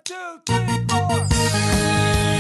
2, 3, 4.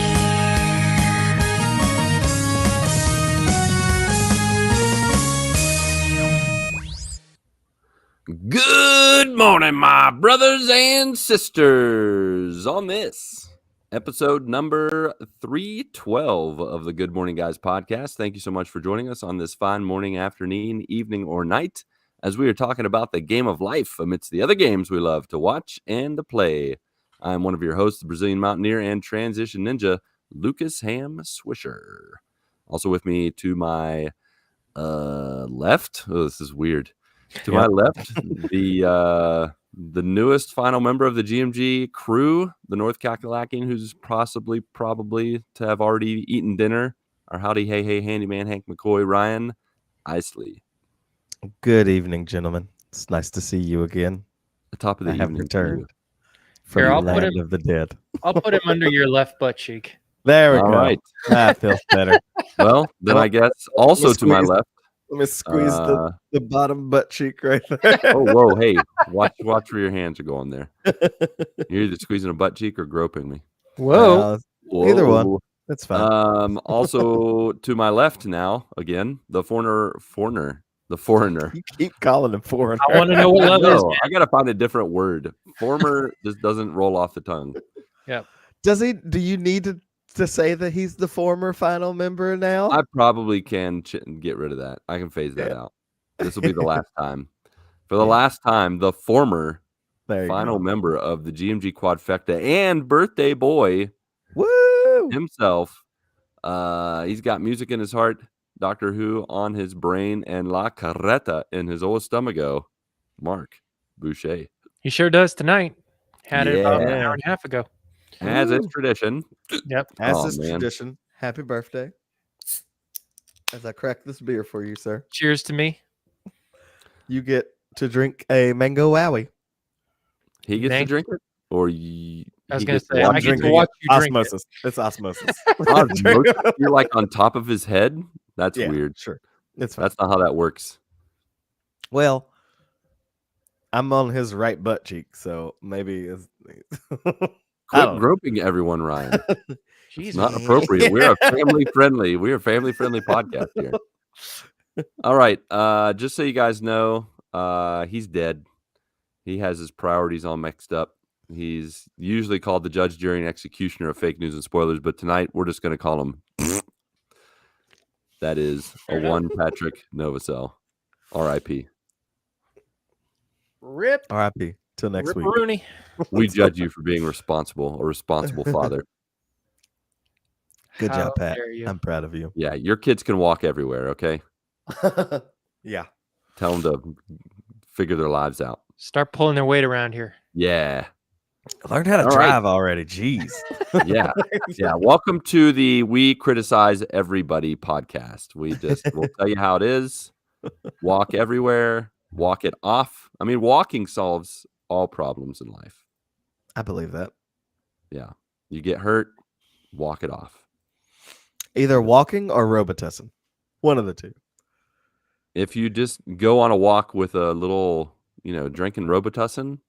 Good morning, my brothers and sisters. On this episode number 312 of the Good Morning Guys podcast, thank you so much for joining us on this fine morning, afternoon, evening, or night as we are talking about the game of life amidst the other games we love to watch and to play. I'm one of your hosts, the Brazilian Mountaineer and Transition Ninja, Lucas Ham Swisher. Also with me to my left, oh, this is weird. To my left, the newest final member of the GMG crew, the North Kakalaki, who's probably to have already eaten dinner. Our howdy, hey, handyman Hank McCoy, Ryan Isley. Good evening, gentlemen. It's nice to see you again. The top of the I have evening. returned from Here, the I'll put land of the dead. I'll put him under your left butt cheek. There we All go. right. That feels better. Well, then I guess also to my left. Let me squeeze the bottom butt cheek right there. Oh, whoa, hey, watch where your hands are going there. You're either squeezing a butt cheek or groping me. Whoa. Either one. Whoa. That's fine. Also to my left now, again, the foreigner. You keep calling him foreigner. I want to know what love is. No, I gotta find a different word. Former just doesn't roll off the tongue. Does he? Do you need to say that he's the former final member now? I probably can get rid of that. I can phase that out. This will be the last time. For the last time, the former final member of the GMG Quadfecta and birthday boy himself. He's got music in his heart, Doctor Who on his brain, and La Carreta in his old stomacho. Marc Boucher. He sure does tonight. Had it about an Yeah. hour and a half ago. As is tradition. Yep. As Oh, is man. tradition, happy birthday. As I crack this beer for you, sir, Cheers to me. you get to drink a mango wowie. He gets to Thank- drink it? Or I was going to say, I'm I get to drinking watch you drink it. Osmosis. It's osmosis. You're like on top of his head? That's Yeah, weird. Sure. It's fine. That's not how that works. Well, I'm on his right butt cheek, so maybe it's Quit groping everyone, Ryan. It's Jesus. not appropriate. We're a family friendly. We're a family friendly podcast here. All right. Just so you guys know, he's dead. He has his priorities all mixed up. He's usually called the judge, jury, and executioner of fake news and spoilers, but tonight we're just going to call him. That is a one Patrick Novosel. R.I.P. Rip. R.I.P. Till next Rip week. Rooney. We judge you for being responsible, a responsible father. Good How job, Pat. dare you. I'm proud of you. Yeah, your kids can walk everywhere, okay? Yeah. Tell them to figure their lives out. Start pulling their weight around here. Yeah. Learned how to All right. drive already. Jeez. Yeah. Yeah. Welcome to the We Criticize Everybody podcast. We'll tell you how it is. Walk everywhere. Walk it off. I mean, walking solves all problems in life. I believe that. Yeah. You get hurt, walk it off. Either walking or Robitussin. One of the two. If you just go on a walk with a little, drinking Robitussin.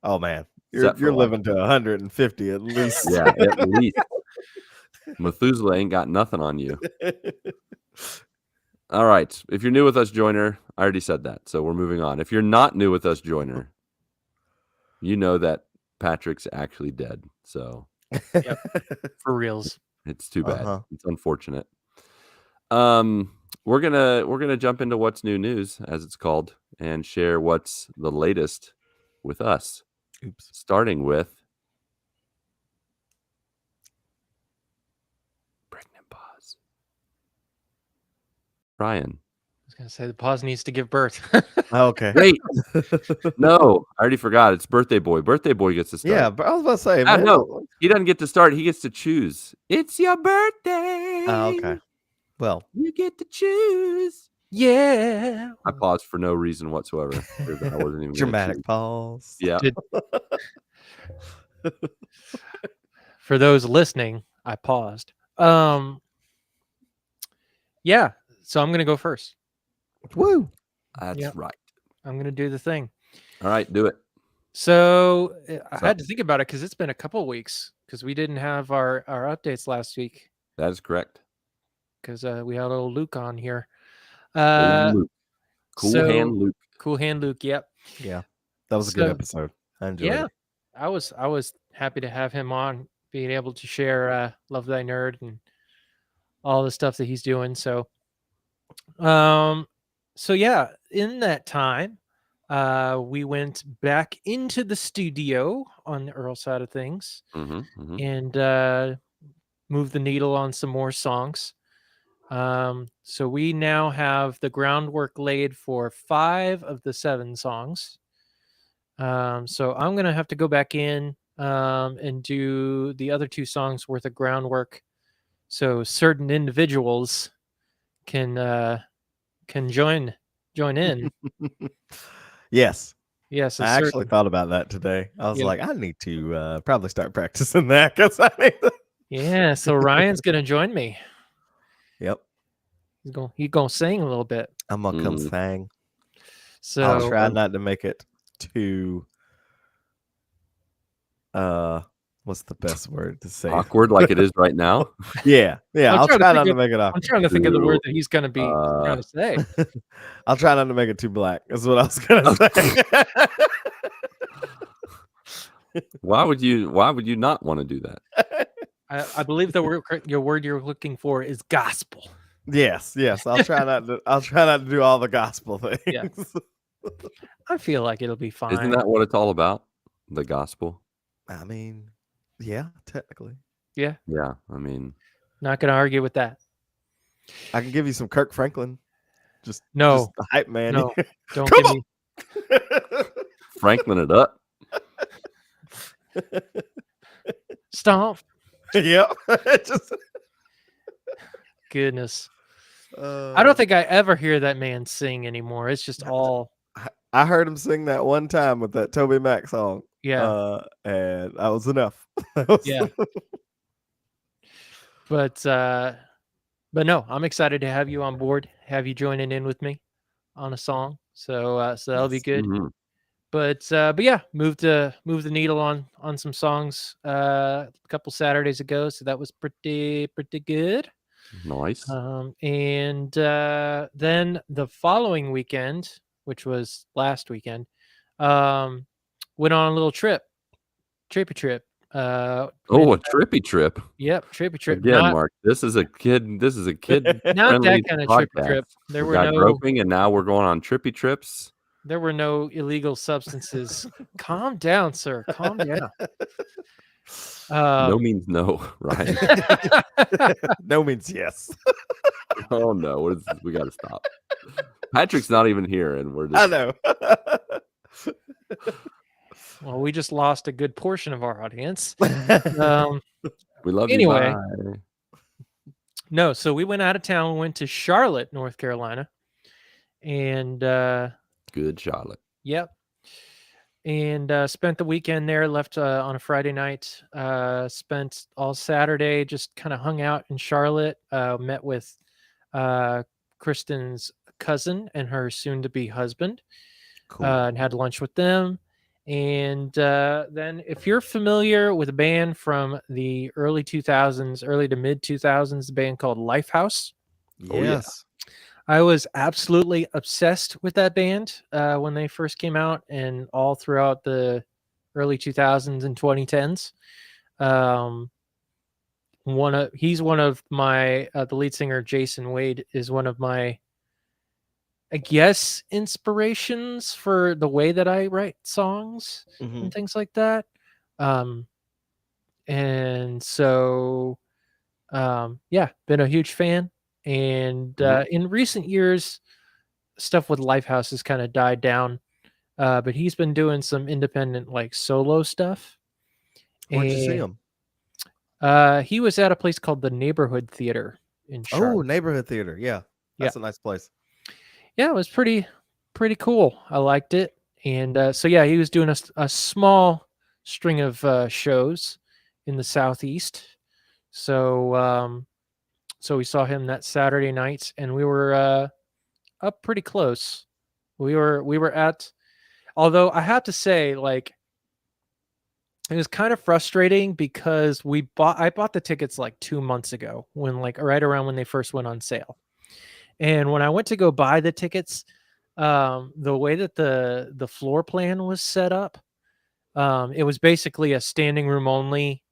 Oh, man. Set for You're life. living to 150 at least. Yeah, at least. Methuselah ain't got nothing on you. All right. If you're new with us, joiner, I already said that. So we're moving on. If you're not new with us, joiner, you know that Patrick's actually dead. So For reals. it's too bad. Uh-huh. It's unfortunate. We're gonna jump into what's new news, as it's called, and share what's the latest with us. Oops. Starting with pregnant pause. Ryan. I was going to say the pause needs to give birth. Okay. Wait. No, I already forgot. It's birthday boy. Birthday boy gets to start. Yeah, but I was about to say, man. No, he doesn't get to start. He gets to choose. It's your birthday. Oh, okay. Well, You get to choose. Yeah. I paused for no reason whatsoever. because I wasn't even gonna dramatic choose. pause. Yeah. Did- For those listening, I paused. Yeah. So I'm going to go first. Woo. That's Yep. right. I'm going to do the thing. All right, do it. So I So- had to think about it because it's been a couple of weeks because we didn't have our updates last week That is correct. because we had old Luke on here. Old Luke. Cool hand Luke. Cool hand Luke. Yep. Yeah, that was a good So, episode. I enjoyed Yeah, it. I was happy to have him on, being able to share Love Thy Nerd and all the stuff that he's doing. Um, so yeah, in that time, we went back into the studio on the Earl side of things and moved the needle on some more songs. So we now have the groundwork laid for 5 of the 7 songs. So I'm gonna have to go back in and do the other 2 songs worth of groundwork, so certain individuals can join in. Yes, Yes, I actually thought about that today. I was Yeah. like, I need to probably start practicing that because I need to. Yeah. So Ryan's gonna join me. Yep, He's gonna sing a little bit. I'm gonna come sing. So I'll try not to make it too. What's the best word to say? Awkward like it is right now. Yeah. I'm I'll trying to try think not to of- make it I'm awkward. trying to think of the word that he's gonna be trying to say. I'll try not to make it too black. That's what I was gonna say. Why would you not want to do that? I believe your word you're looking for is gospel. Yes. I'll try not to do all the gospel things. Yeah. I feel like it'll be fine. Isn't that what it's all about? The gospel? I mean, yeah, technically. Yeah. Yeah. I mean, Not gonna argue with that. I can give you some Kirk Franklin. Just No. the hype man. No, don't Come give me. Franklin it up. Stomp. Yep. Just, Goodness. I don't think I ever hear that man sing anymore. It's just all I heard him sing that one time with that Toby Mac song. yeah. And that was enough. Yeah. But no, I'm excited to have you on board, have you joining in with me on a song. So that'll be good. Mhm. But yeah, moved the needle on some songs a couple Saturdays ago, so that was pretty good. Nice. And then the following weekend, which was last weekend, went on a little trippy trip. A trippy trip. Yep, trippy trip. Again, Mark, this is a kid Not that kind of trippy trip. There we were got no groping, and now we're going on trippy trips. There were no illegal substances. Calm down, sir. Calm down. No means no, Ryan. No means yes. Oh no, what is this? We got to stop. Patrick's not even here, and we're just. I know. Well, we just lost a good portion of our audience. We love anyway. you. Bye. No, so we went out of town. We went to Charlotte, North Carolina, and Good Charlotte. yep, and spent the weekend there. Left on a Friday night. Spent all Saturday, just kind of hung out in Charlotte. Met with Kristen's cousin and her soon-to-be husband, Cool. and had lunch with them. And then, if you're familiar with a band from the early 2000s, early to mid 2000s, a band called Lifehouse, Oh, yeah. Yes. I was absolutely obsessed with that band when they first came out, and all throughout the early 2000s and 2010s. He's one of my the lead singer, Jason Wade, is one of my, I guess, inspirations for the way that I write songs and things like that. And so yeah, been a huge fan. And in recent years, stuff with Lifehouse has kind of died down. But he's been doing some independent, like, solo stuff. Where'd you see him? He was at a place called the Neighborhood Theater in Charlotte. Oh, Neighborhood Theater. Yeah. That's a nice place. Yeah, it was pretty cool. I liked it. And so yeah, he was doing a small string of shows in the Southeast. So so we saw him that Saturday night, and we were up pretty close. We were at, although I have to say, like, it was kind of frustrating because I bought the tickets like 2 months ago, when like right around when they first went on sale. And when I went to go buy the tickets, the way that the floor plan was set up, it was basically a standing room only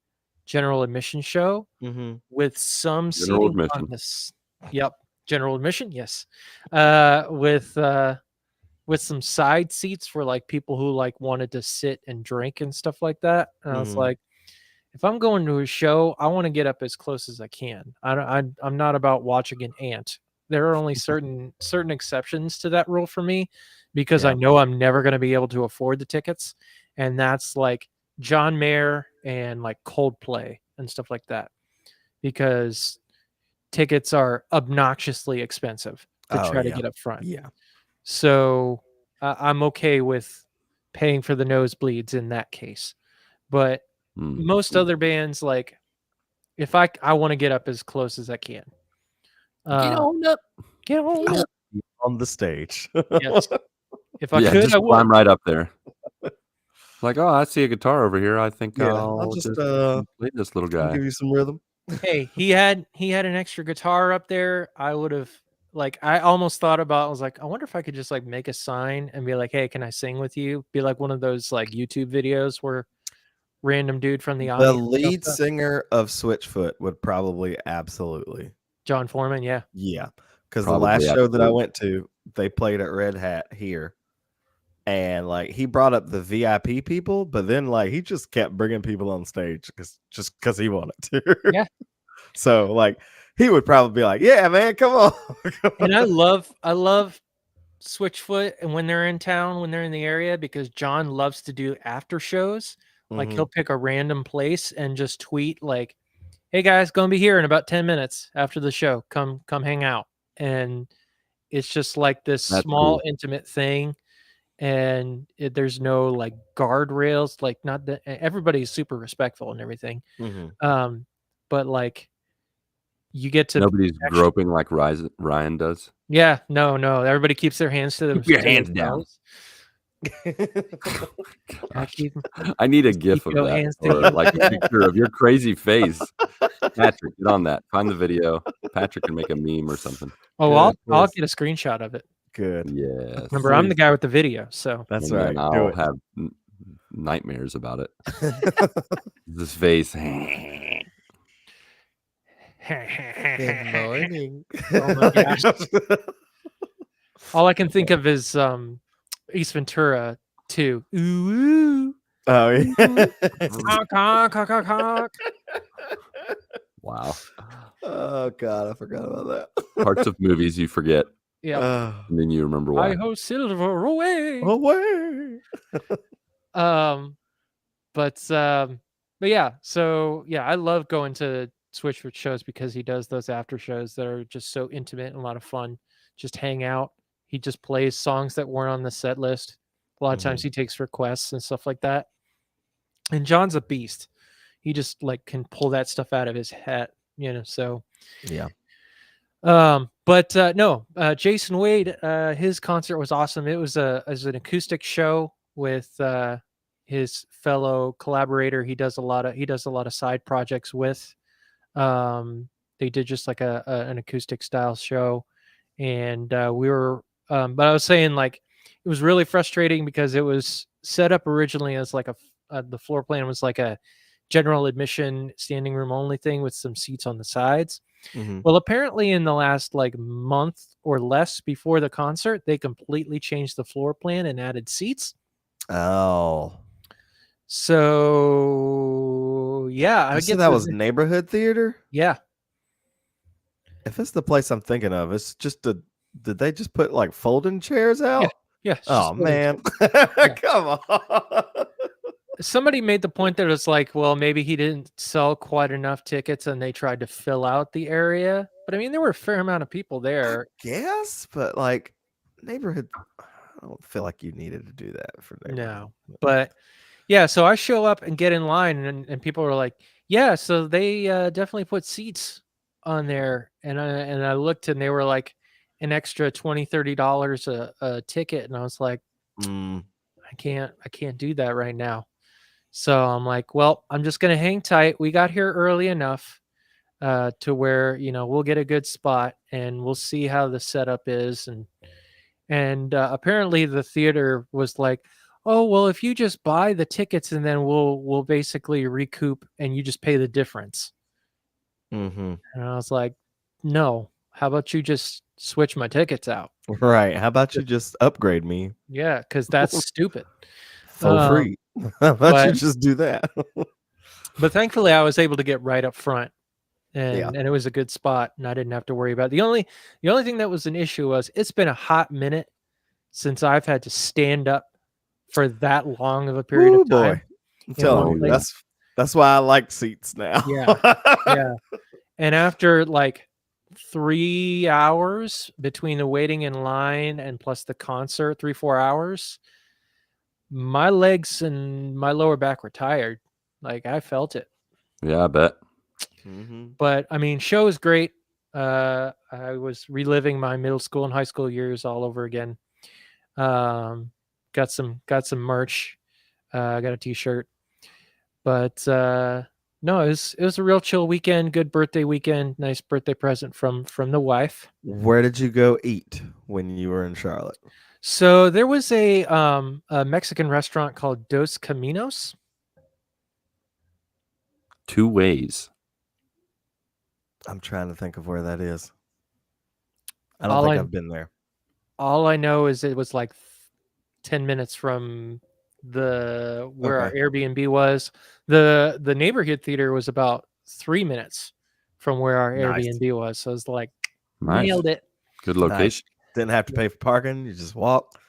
general admission show with some General seating on admission. this. Yep, general admission. Yes, with some side seats for like people who like wanted to sit and drink and stuff like that. And I was like, if I'm going to a show, I want to get up as close as I can. I'm not about watching an ant. There are only certain exceptions to that rule for me, because I know I'm never going to be able to afford the tickets, and that's like John Mayer and like Coldplay and stuff like that, because tickets are obnoxiously expensive to try to get up front. Yeah. So I'm okay with paying for the nosebleeds in that case. But most other bands, like if I want to get up as close as I can. Get on up. Get on up. On the stage. Yes. If I could, just I would. climb right up there. Like, oh, I see a guitar over here. I think I'll just play this little guy. give you some rhythm. Hey, he had an extra guitar up there. I would have, like, I almost thought about, I was like, I wonder if I could just like make a sign and be like, hey, can I sing with you? Be like one of those like YouTube videos where random dude from the audience. The lead singer of Switchfoot would probably absolutely. John Foreman, yeah. Yeah. Because the last show that I went to, they played at Red Hat here. And like he brought up the VIP people, but then like he just kept bringing people on stage because he wanted to. Yeah. So like he would probably be like, "Yeah, man, come on." And I love Switchfoot, and when they're in town, when they're in the area, because John loves to do after shows. Like he'll pick a random place and just tweet like, "Hey guys, gonna be here in about 10 minutes after the show. Come hang out." And it's just like this small intimate thing. And there's no like guardrails, like not that everybody's super respectful and everything. But like you get to nobody's groping like Ryan does. Yeah, no, everybody keeps their hands to them. Keep your hands down. I need a gif of that, or like a picture of your crazy face. Patrick, get on that. Find the video. Patrick can make a meme or something. Oh, I'll get a screenshot of it. Good. Yeah. Remember, I'm the guy with the video, so that's right. I'll have nightmares about it. This face. Good morning. Oh my gosh. All I can think of is Ace Ventura 2. Ooh. Oh yeah. Wow. Oh God, I forgot about that. Parts of movies you forget. Yeah. And then you remember why. I ho silver away. But yeah, so yeah, I love going to Switchfoot shows because he does those after shows that are just so intimate and a lot of fun. Just hang out. He just plays songs that weren't on the set list. A lot of times he takes requests and stuff like that. And John's a beast. He just like can pull that stuff out of his hat, so yeah. But no, Jason Wade, his concert was awesome. It was an acoustic show with his fellow collaborator. He does a lot of side projects with. They did just like an acoustic style show, and we were. But I was saying like it was really frustrating because it was set up originally as like the floor plan was like a general admission standing room only thing with some seats on the sides. Well, apparently in the last like month or less before the concert, they completely changed the floor plan and added seats. Oh. So yeah, I guess that was neighborhood theater. Yeah. If it's the place I'm thinking of, it's just did they just put like folding chairs out? Yeah. Oh man. Come on. Somebody made the point that it's like, well, maybe he didn't sell quite enough tickets and they tried to fill out the area. But I mean, there were a fair amount of people there. Yes, but like neighborhood, I don't feel like you needed to do that for neighborhood. No, but yeah, so I show up and get in line and people are like, yeah, so they definitely put seats on there. And I looked and they were like an extra $20, $30 a ticket. And I was like, I can't do that right now. So I'm like, well, I'm just going to hang tight. We got here early enough to where, we'll get a good spot and we'll see how the setup is. And apparently the theater was like, oh, well, if you just buy the tickets and then we'll basically recoup and you just pay the difference. Mm-hmm. And I was like, no, how about you just switch my tickets out? Right. How about you just upgrade me Yeah, because that's stupid. for free? How about you but- just do that? But thankfully, I was able to get right up front, Yeah. and it was a good spot, and I didn't have to worry about it. The only thing that was an issue was it's been a hot minute since I've had to stand up for that long of a period Ooh, of time. boy. I'm telling you, place. that's why I like seats now. Yeah. And after like 3 hours between the waiting in line and plus the concert, 3-4 hours, my legs and my lower back were tired. Like I felt it. Yeah, I bet. Mm-hmm. But I mean, show was great. I was reliving my middle school and high school years all over again. Got some merch. Got a t-shirt. But no, it was a real chill weekend. Good birthday weekend. Nice birthday present from the wife. Where did you go eat when you were in Charlotte? So there was a Mexican restaurant called Dos Caminos. 2 ways. I'm trying to think of where that is. I don't think I've been there. All I know is it was like 10 minutes from where our Airbnb was. The neighborhood theater was about 3 minutes from where our Airbnb was. So I was like, nailed it. Good location. Nice. Didn't have to pay for parking. You just walk.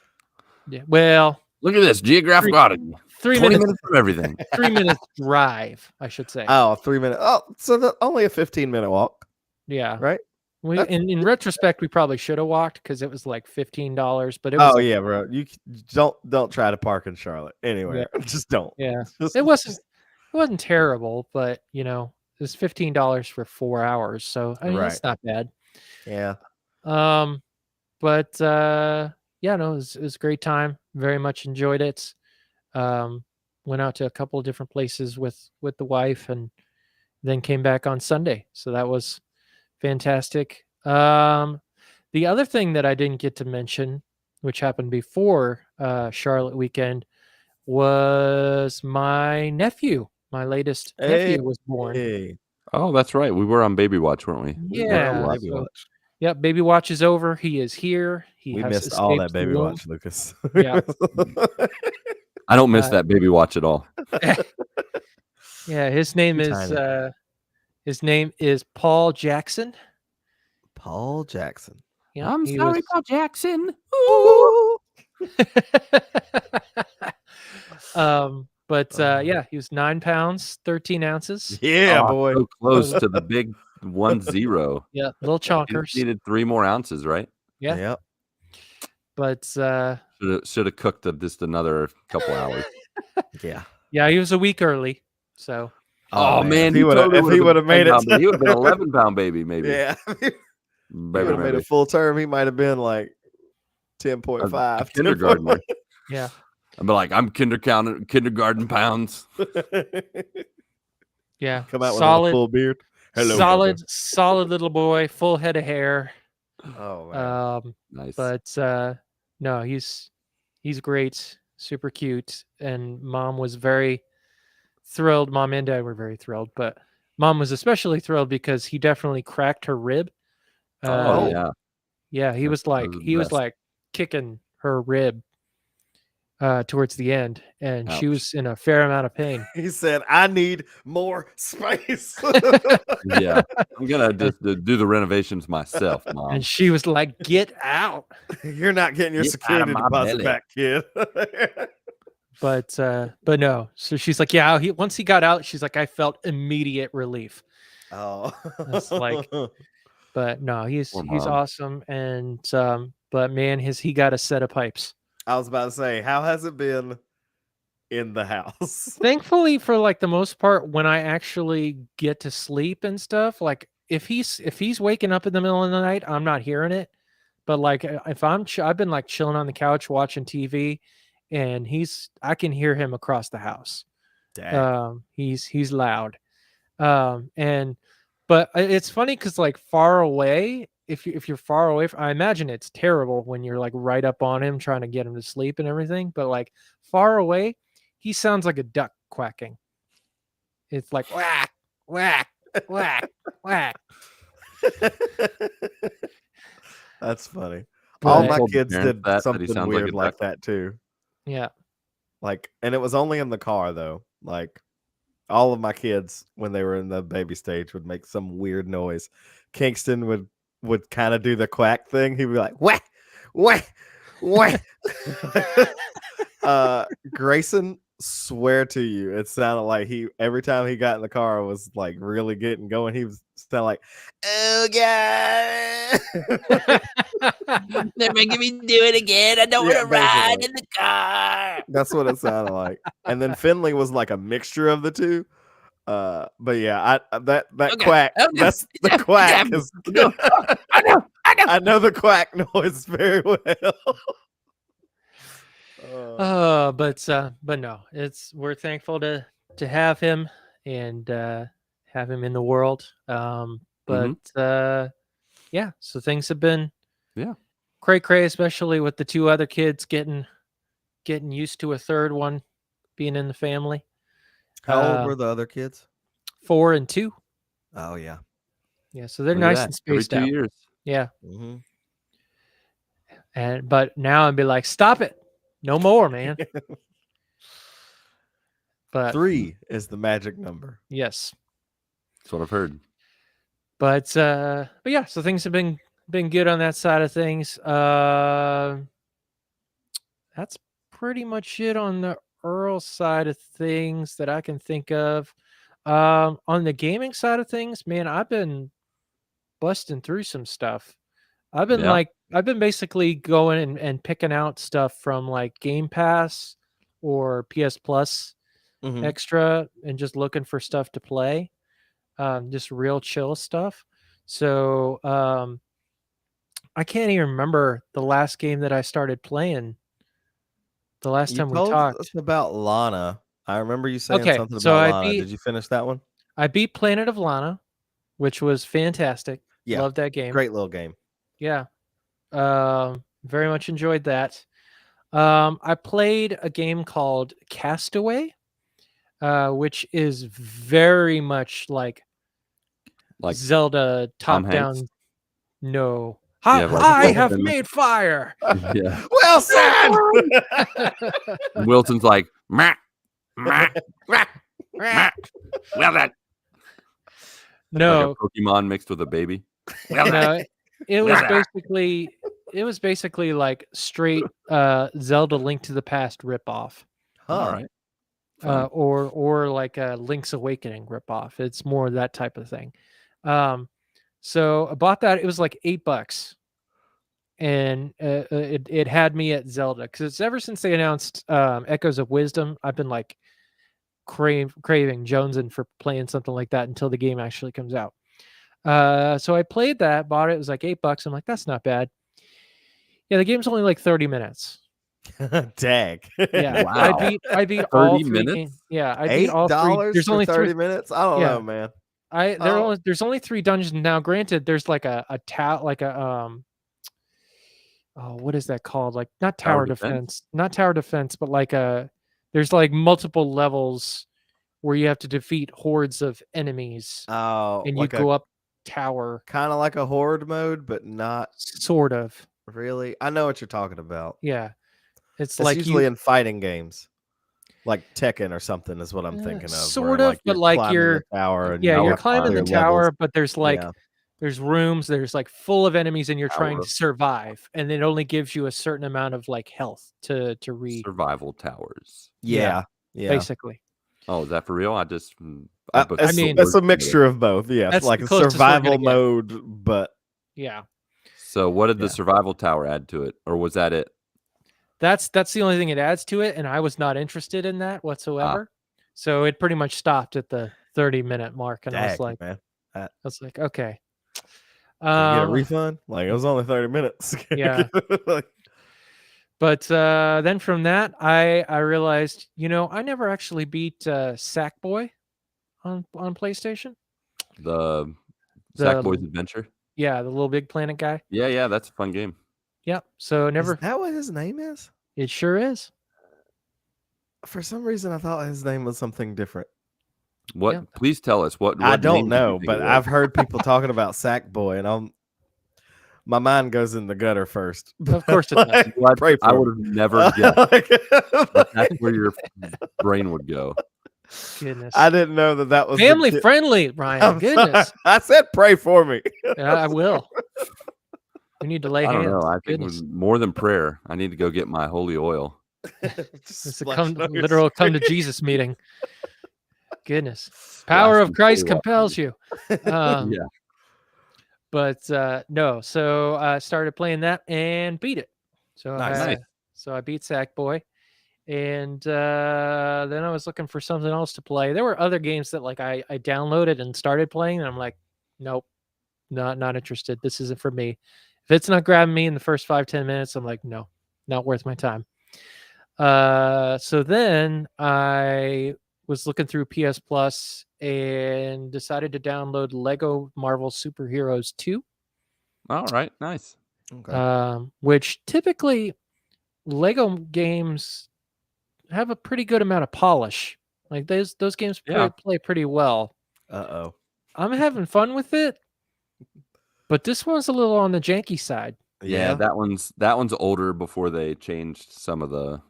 Yeah. Well, look at this geographic oddity. 3 minutes minutes from everything. 3 minutes drive, I should say. Oh, 3 minutes. Oh, so only a 15-minute walk. Yeah. Right. In retrospect, we probably should have walked because it was like $15. But it was yeah, bro. You don't try to park in Charlotte anywhere. Yeah. Just don't. Yeah, it wasn't terrible, but it was $15 for 4 hours, so I mean it's not bad. Yeah. But yeah, no, it was a great time. Very much enjoyed it. Went out to a couple of different places with the wife, and then came back on Sunday. So that was fantastic. The other thing that I didn't get to mention, which happened before Charlotte weekend, was my nephew. My latest nephew was born. Oh, that's right. We were on baby watch, weren't we? Yeah. Baby watch. Yep. Baby watch is over. He is here. We missed all that baby watch, Lucas. Yeah. I don't miss that baby watch at all. Yeah. His name is Paul Jackson. Paul Jackson. Yeah, I'm sorry, Paul Jackson. But yeah, he was 9 pounds, 13 ounces. Yeah, boy. So close to the big 1-0. Yeah, little chonkers. Needed 3 more ounces, right? Yeah. Yep. But should have cooked just another couple hours. Yeah. Yeah, he was a week early. So oh man, if he would have made it, he would have been 11-pound baby, maybe. Yeah. He would have made a full term. He might have been like 10.5. Kindergartner. Yeah. I'd be like, I'm kindergarten pounds. Yeah. Come out with a full beard. Hello. Solid little boy, full head of hair. Oh man. Nice. But no, he's great, super cute. And mom was very thrilled. Mom and dad were very thrilled, but mom was especially thrilled because he definitely cracked her rib. Yeah. Yeah, he was like kicking her rib towards the end, and she was in a fair amount of pain. He said, I need more space. Yeah, I'm gonna just do the renovations myself, Mom. And she was like, get out. You're not getting your security deposit back, kid. But no. So she's like, yeah, once he got out, she's like, I felt immediate relief. Oh. It's like, but no, he's awesome. And but man, he got a set of pipes. I was about to say, how has it been in the house? Thankfully, for like the most part, when I actually get to sleep and stuff, like if he's waking up in the middle of the night, I'm not hearing it. But like if I've been like chilling on the couch watching TV, and I can hear him across the house. He's loud. But it's funny because like far away, if you're far away, I imagine it's terrible when you're like right up on him trying to get him to sleep and everything. But like far away, he sounds like a duck quacking. It's like whack, whack, whack, whack. That's funny. But, all my kids did that something weird like that too. Yeah. Like, and it was only in the car though. Like, all of my kids, when they were in the baby stage, would make some weird noise. Kingston would kind of do the quack thing. He'd be like, whack, whack, whack. Grayson, swear to you, it sounded like every time he got in the car was like really getting going. He was sound like, oh god, they're making me do it again. I don't want to ride in the car. That's what it sounded like. And then Finley was like a mixture of the two. But yeah, that quack. That's the quack. I know the quack noise very well. But no, we're thankful to have him and have him in the world. Yeah, so things have been cray, especially with the two other kids getting used to a third one being in the family. How old were the other kids? 4 and 2. Oh yeah. So they're nice and spaced every 2 out. years. Yeah. But now I'd be like, stop it. No more, man. But 3 is the magic number. Yes. That's what I've heard. But yeah, so things have been good on that side of things. That's pretty much it on the Earl side of things that I can think of. On the gaming side of things, man, I've been busting through some stuff. I've been basically going and picking out stuff from like Game Pass or PS Plus Extra and just looking for stuff to play. Just real chill stuff. So I can't even remember the last game that I started playing. The last time we talked. Us about Lana. I remember you saying something about Lana. Did you finish that one? I beat Planet of Lana, which was fantastic. Yeah. Loved that game. Great little game. Yeah. Very much enjoyed that. I played a game called Castaway, which is very much like Zelda top-down. No. I have made fire. Yeah. Wilson! Wilson's like, meh, meh, meh, meh. Well done. No. Like a Pokemon mixed with a baby. Well done. It was basically like straight Zelda Link to the Past ripoff. All right. Or like a Link's Awakening ripoff. It's more that type of thing. So I bought that. It was like $8, and it had me at Zelda because it's ever since they announced Echoes of Wisdom, I've been like craving jonesing for playing something like that until the game actually comes out. So I played that, bought it. It was like $8. I'm like, that's not bad. Yeah, the game's only like 30 minutes. Dang. Yeah, wow. I beat all 30 three minutes. Yeah, I beat all three. There's only 30 minutes. I don't know, man. There's only 3 dungeons now. Granted, there's like what is that called? Like not tower defense, not tower defense, but like there's like multiple levels where you have to defeat hordes of enemies. Oh, and you go up tower, kind of like a horde mode, but not sort of. Really, I know what you're talking about. Yeah, it's like usually in fighting games, like Tekken or something is what I'm thinking of. Sort of, but like you're tower. And you're climbing the tower, levels. But there's like there's rooms, there's like full of enemies, and you're trying to survive, and it only gives you a certain amount of like health to read. Survival towers. Yeah, basically. Oh, is that for real? I mean, it's a mixture of both. Yeah, it's like a survival mode, but yeah. So what did the survival tower add to it? Or was that it? That's the only thing it adds to it. And I was not interested in that whatsoever. So it pretty much stopped at the 30-minute mark. And I was like, okay. Can you get a refund? Like it was only 30 minutes. Yeah. But then from that, I realized, I never actually beat Sackboy on PlayStation. The Sackboy's Adventure. Yeah, the Little Big Planet guy. Yeah, that's a fun game. Yep. So never. Is that what his name is? It sure is. For some reason, I thought his name was something different. What? Yeah. Please tell us what. I don't name know, but I've heard people talking about Sackboy, and my mind goes in the gutter first. Of course it does. I would have never guessed. That's where your brain would go. Goodness. I didn't know that was family friendly, Ryan. Goodness. I said pray for me. Yeah, I will. We need to lay hands. I don't know. I think it was more than prayer. I need to go get my holy oil. It's a literal come to Jesus meeting. Goodness. Power of Christ compels you. Yeah. But no, so I started playing that and beat it. So nice. So I beat Sackboy. And then I was looking for something else to play. There were other games that like I downloaded and started playing, and I'm like, nope, not interested. This isn't for me. If it's not grabbing me in the first 5-10 minutes, I'm like, no, not worth my time. So then I was looking through PS Plus and decided to download Lego Marvel Superheroes 2. All right, nice. Okay. Which typically Lego games have a pretty good amount of polish. Like those games play pretty well. Uh-oh. I'm having fun with it, but this one's a little on the janky side. Yeah, that one's older before they changed some of the.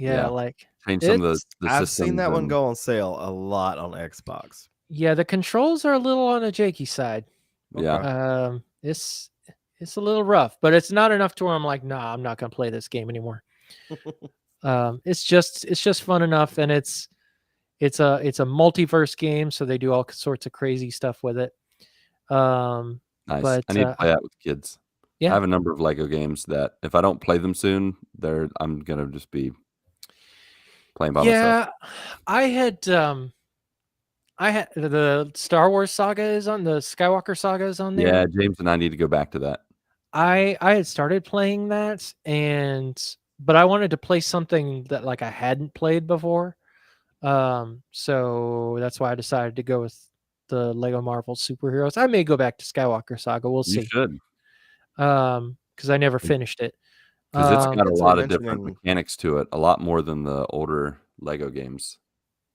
Like changed some of the I've systems. seen that one go on sale a lot on Xbox. Yeah, the controls are a little on the janky side. Yeah. It's a little rough, but it's not enough to where I'm like, nah, I'm not gonna play this game anymore. It's just fun enough, and it's a multiverse game, so they do all sorts of crazy stuff with it. Nice. But I need to play that with kids. Yeah. I have a number of Lego games that if I don't play them soon, I'm gonna just be playing by myself. I had the Star Wars saga is on, the Skywalker saga is on there. Yeah, James and I need to go back to that. I had started playing that, but I wanted to play something that like I hadn't played before. So that's why I decided to go with the Lego Marvel Superheroes. I may go back to Skywalker Saga. We'll see. You should. Because I never finished it. Because it's got a lot of different mechanics to it, a lot more than the older Lego games.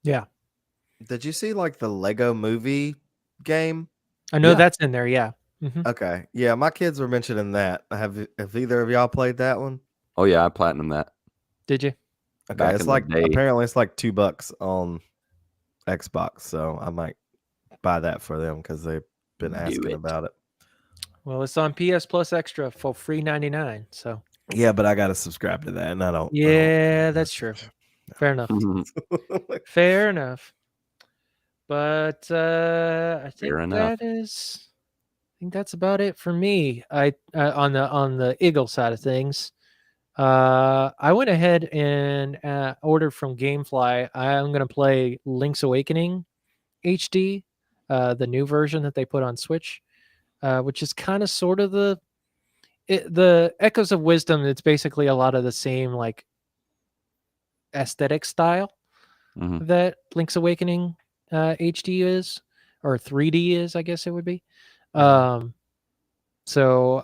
Yeah. Did you see like the Lego movie game? I know that's in there. Yeah. Mm-hmm. Okay. Yeah, my kids were mentioning that. Have either of y'all played that one? Oh yeah, I platinumed that. Did you? Okay, it's like apparently it's like $2 on Xbox, so I might buy that for them because they've been asking about it. Well, it's on PS Plus Extra for free $99. So yeah, but I got to subscribe to that, and I don't. Yeah, that's true. Fair enough. Fair enough. But I think that's about it for me. On the Eagle side of things. I went ahead and ordered from GameFly. I'm going to play Link's Awakening HD, the new version that they put on Switch, which is kind of sort of the Echoes of Wisdom. It's basically a lot of the same like aesthetic style that Link's Awakening HD is, or 3D is, I guess it would be. So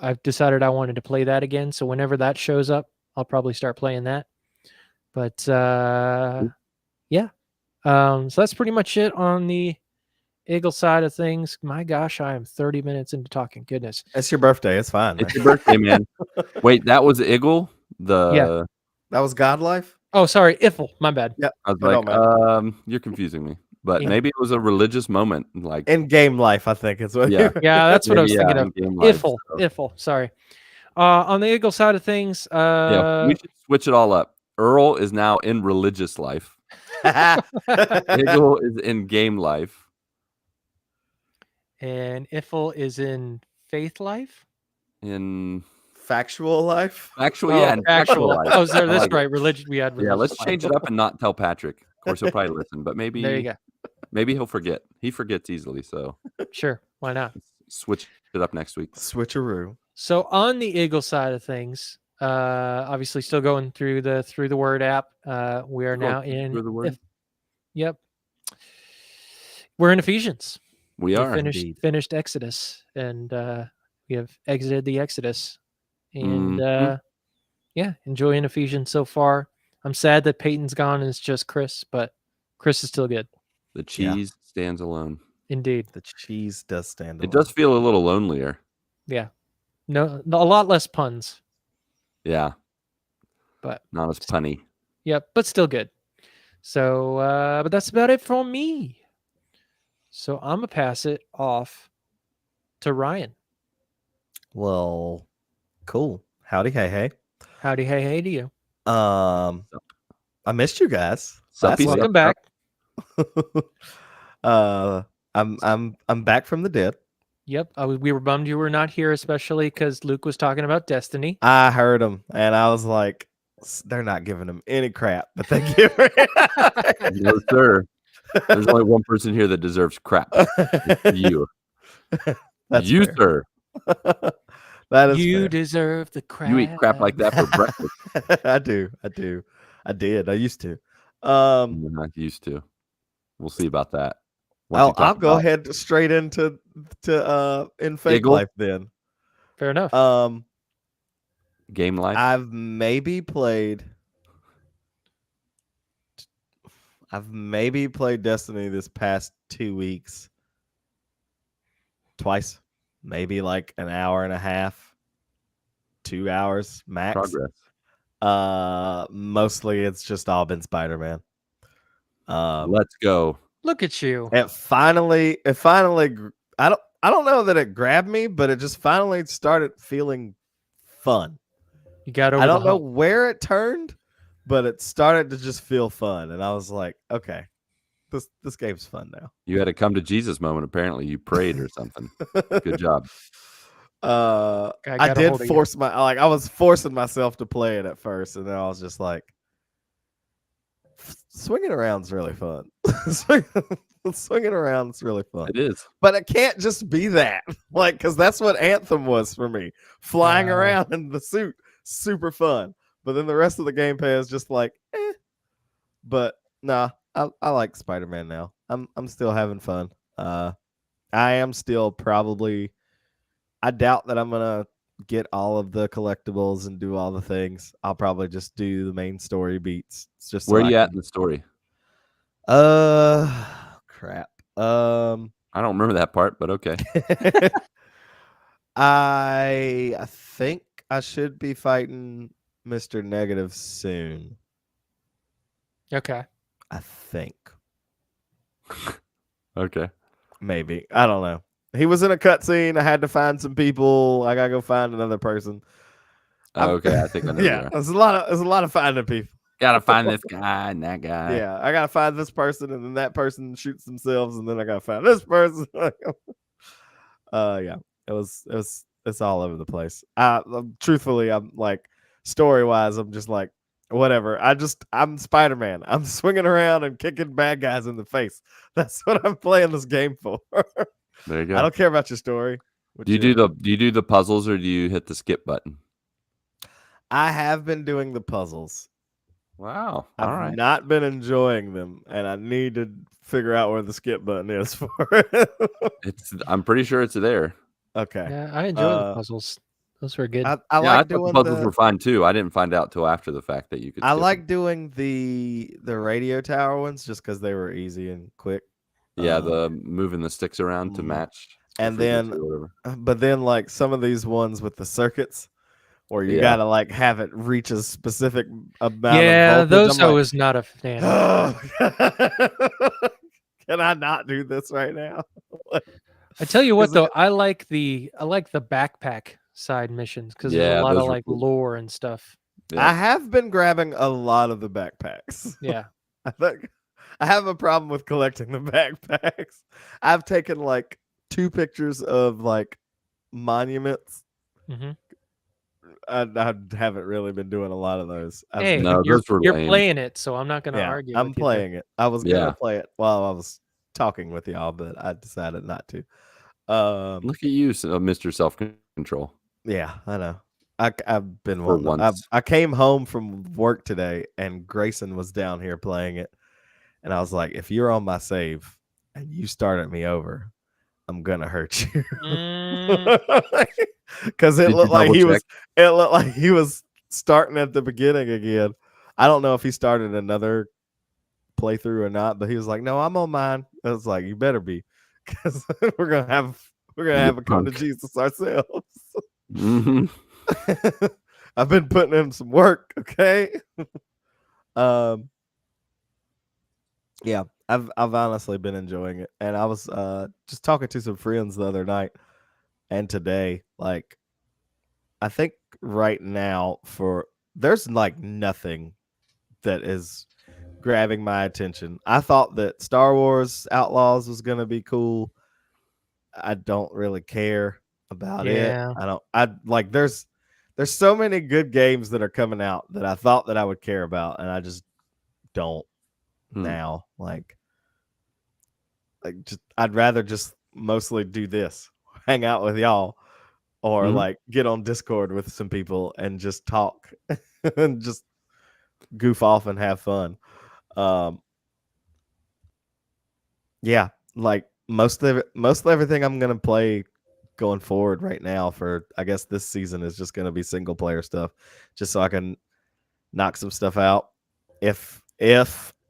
I've decided I wanted to play that again. So whenever that shows up, I'll probably start playing that. But yeah. So that's pretty much it on the Eagle side of things. My gosh, I am 30 minutes into talking. Goodness. It's your birthday. It's fine. It's your birthday, man. Wait, that was Eagle? That was God Life? Oh, sorry. Iffle. My bad. Yeah. I was like, you're confusing me. But maybe it was a religious moment. Like in game life, I think it's what. Yeah, that's what I was thinking of. Iffle. Sorry. On the Eagle side of things, we should switch it all up. Earl is now in religious life. Eagle is in game life. And Iffle is in faith life? In factual life? Factual life. Oh, so that's right. Religion. We had religion. Yeah, let's change it up and not tell Patrick. Of course, he'll probably listen, but maybe there you go. Maybe he'll forget. He forgets easily, so sure, why not? Switch it up next week. Switcheroo. So on the Eagle side of things, Obviously, still going through the Word app. We are now Through the word. Yep. We're in Ephesians. We are finished Exodus, and we have exited the Exodus, and enjoying Ephesians so far. I'm sad that Peyton's gone and it's just Chris, but Chris is still good. The cheese stands alone. Indeed, the cheese does stand alone. It does feel a little lonelier. Yeah, no, a lot less puns. Yeah, but not as punny. Yep, but still good. So, but that's about it for me. So I'm gonna pass it off to Ryan. Well, cool. Howdy, hey. Howdy, hey to you. I missed you guys. Welcome back. I'm back from the dead. Yep, we were bummed you were not here, especially because Luke was talking about Destiny. I heard him, and I was like, they're not giving him any crap, but they give it. No, sir. There's only one person here that deserves crap. It's you. That's you, fair. sir. That is you fair. deserve the crap. You eat crap like that for breakfast. I do. I did. I used to. I'm not used to. We'll see about that. I'll go ahead straight into in fake Giggle? life then. Fair enough. Game life. I've maybe played Destiny this past 2 weeks. Twice. Maybe like an hour and a half, 2 hours max. Progress. Mostly it's just all been Spider-Man. Let's go. Look at you. It finally I don't know that it grabbed me, but it just finally started feeling fun. You got over I don't the know hump. where it turned, but it started to just feel fun, and I was like, okay, this game's fun now. You had a come to Jesus moment. Apparently, you prayed or something. Good job. I did force I was forcing myself to play it at first, and then I was just like, swinging around's really fun. Swinging around's really fun. It is, but it can't just be that, like, because that's what Anthem was for me. Flying around in the suit, super fun. But then the rest of the gameplay is just like, But nah, I like Spider-Man now. I'm still having fun. I am still probably. I doubt that I'm gonna get all of the collectibles and do all the things. I'll probably just do the main story beats. It's just where are you at in the story? Crap. I don't remember that part, but okay. I think I should be fighting Mr. Negative soon. Okay. I think. Okay. Maybe. I don't know. He was in a cutscene. I had to find some people. I gotta go find another person. Okay, I think I know. Yeah, there's a lot of finding people. Gotta find this guy and that guy. Yeah, I gotta find this person, and then that person shoots themselves, and then I gotta find this person. Yeah, it's all over the place. Truthfully, I'm like, story wise, I'm just like, whatever. I'm Spider-Man. I'm swinging around and kicking bad guys in the face. That's what I'm playing this game for. There you go. I don't care about your story. Do you do the puzzles or do you hit the skip button? I have been doing the puzzles. Wow. I've not been enjoying them, and I need to figure out where the skip button is for it. I'm pretty sure it's there. Okay. Yeah, I enjoy the puzzles. Those were good. I like doing the puzzles were fine too. I didn't find out till after the fact that you could. I like doing the radio tower ones just because they were easy and quick. Yeah, the moving the sticks around to match. And then, but then like some of these ones with the circuits, where you gotta like have it reach a specific amount. Yeah, of voltage. those I was not a fan of. Can I not do this right now? I tell you what, though, I like the backpack side missions because there's a lot of like lore and stuff. Yeah. I have been grabbing a lot of the backpacks. Yeah, I think I have a problem with collecting the backpacks. I've taken like 2 pictures of like monuments. Mm-hmm. I haven't really been doing a lot of those. Hey, you're playing it, so I'm not going to argue. I'm playing it. I was going to play it while I was talking with y'all, but I decided not to. Look at you, Mr. Self-Control. Yeah, I know. I've been wanting. I came home from work today, and Grayson was down here playing it, and I was like, "If you're on my save and you started me over, I'm gonna hurt you," because it looked like he was. It looked like he was starting at the beginning again. I don't know if he started another playthrough or not, but he was like, "No, I'm on mine." I was like, "You better be, because we're gonna have a come to Jesus ourselves." Mm-hmm. I've been putting in some work, okay? Yeah, I've honestly been enjoying it, and I was just talking to some friends the other night and today. Like, I think right now there's like nothing that is grabbing my attention. I thought that Star Wars Outlaws was gonna be cool. I don't really care about it. There's so many good games that are coming out that I thought that I would care about, and I just don't now. Like just I'd rather just mostly do this, hang out with y'all, or like get on Discord with some people and just talk and just goof off and have fun. Yeah, like most of everything I'm gonna play going forward right now for, I guess, this season is just gonna be single player stuff, just so I can knock some stuff out. If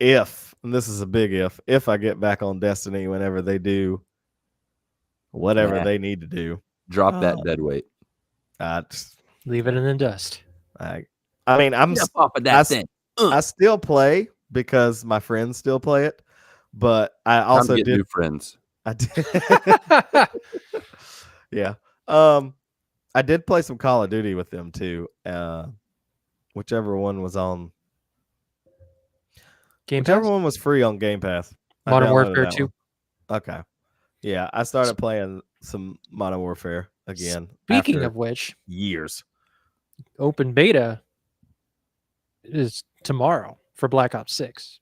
and this is a big if I get back on Destiny whenever they do whatever they need to do, drop that dead weight. Leave it in the dust. I mean, I still play because my friends still play it, but I also did new friends. I did. Yeah. I did play some Call of Duty with them too. Whichever one was on whichever one was free on Game Pass. Modern Warfare 2. Okay. Yeah, I started playing some Modern Warfare again. Speaking of which, years. Open beta is tomorrow for Black Ops 6.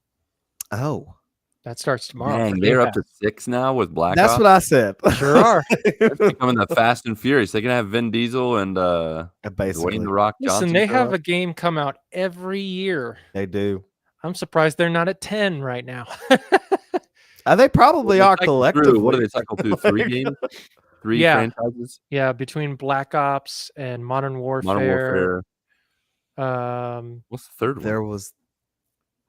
Oh. That starts tomorrow. Dang, they're up to 6 now with Black Ops. That's what I said. Sure are. That's becoming the Fast and Furious. They can have Vin Diesel and Dwayne The Rock Johnson. Listen, they have a game come out every year. They do. I'm surprised they're not at 10 right now. They probably are collectively. What do they cycle through? 3 games? 3 franchises? Yeah, between Black Ops and Modern Warfare. What's the third one?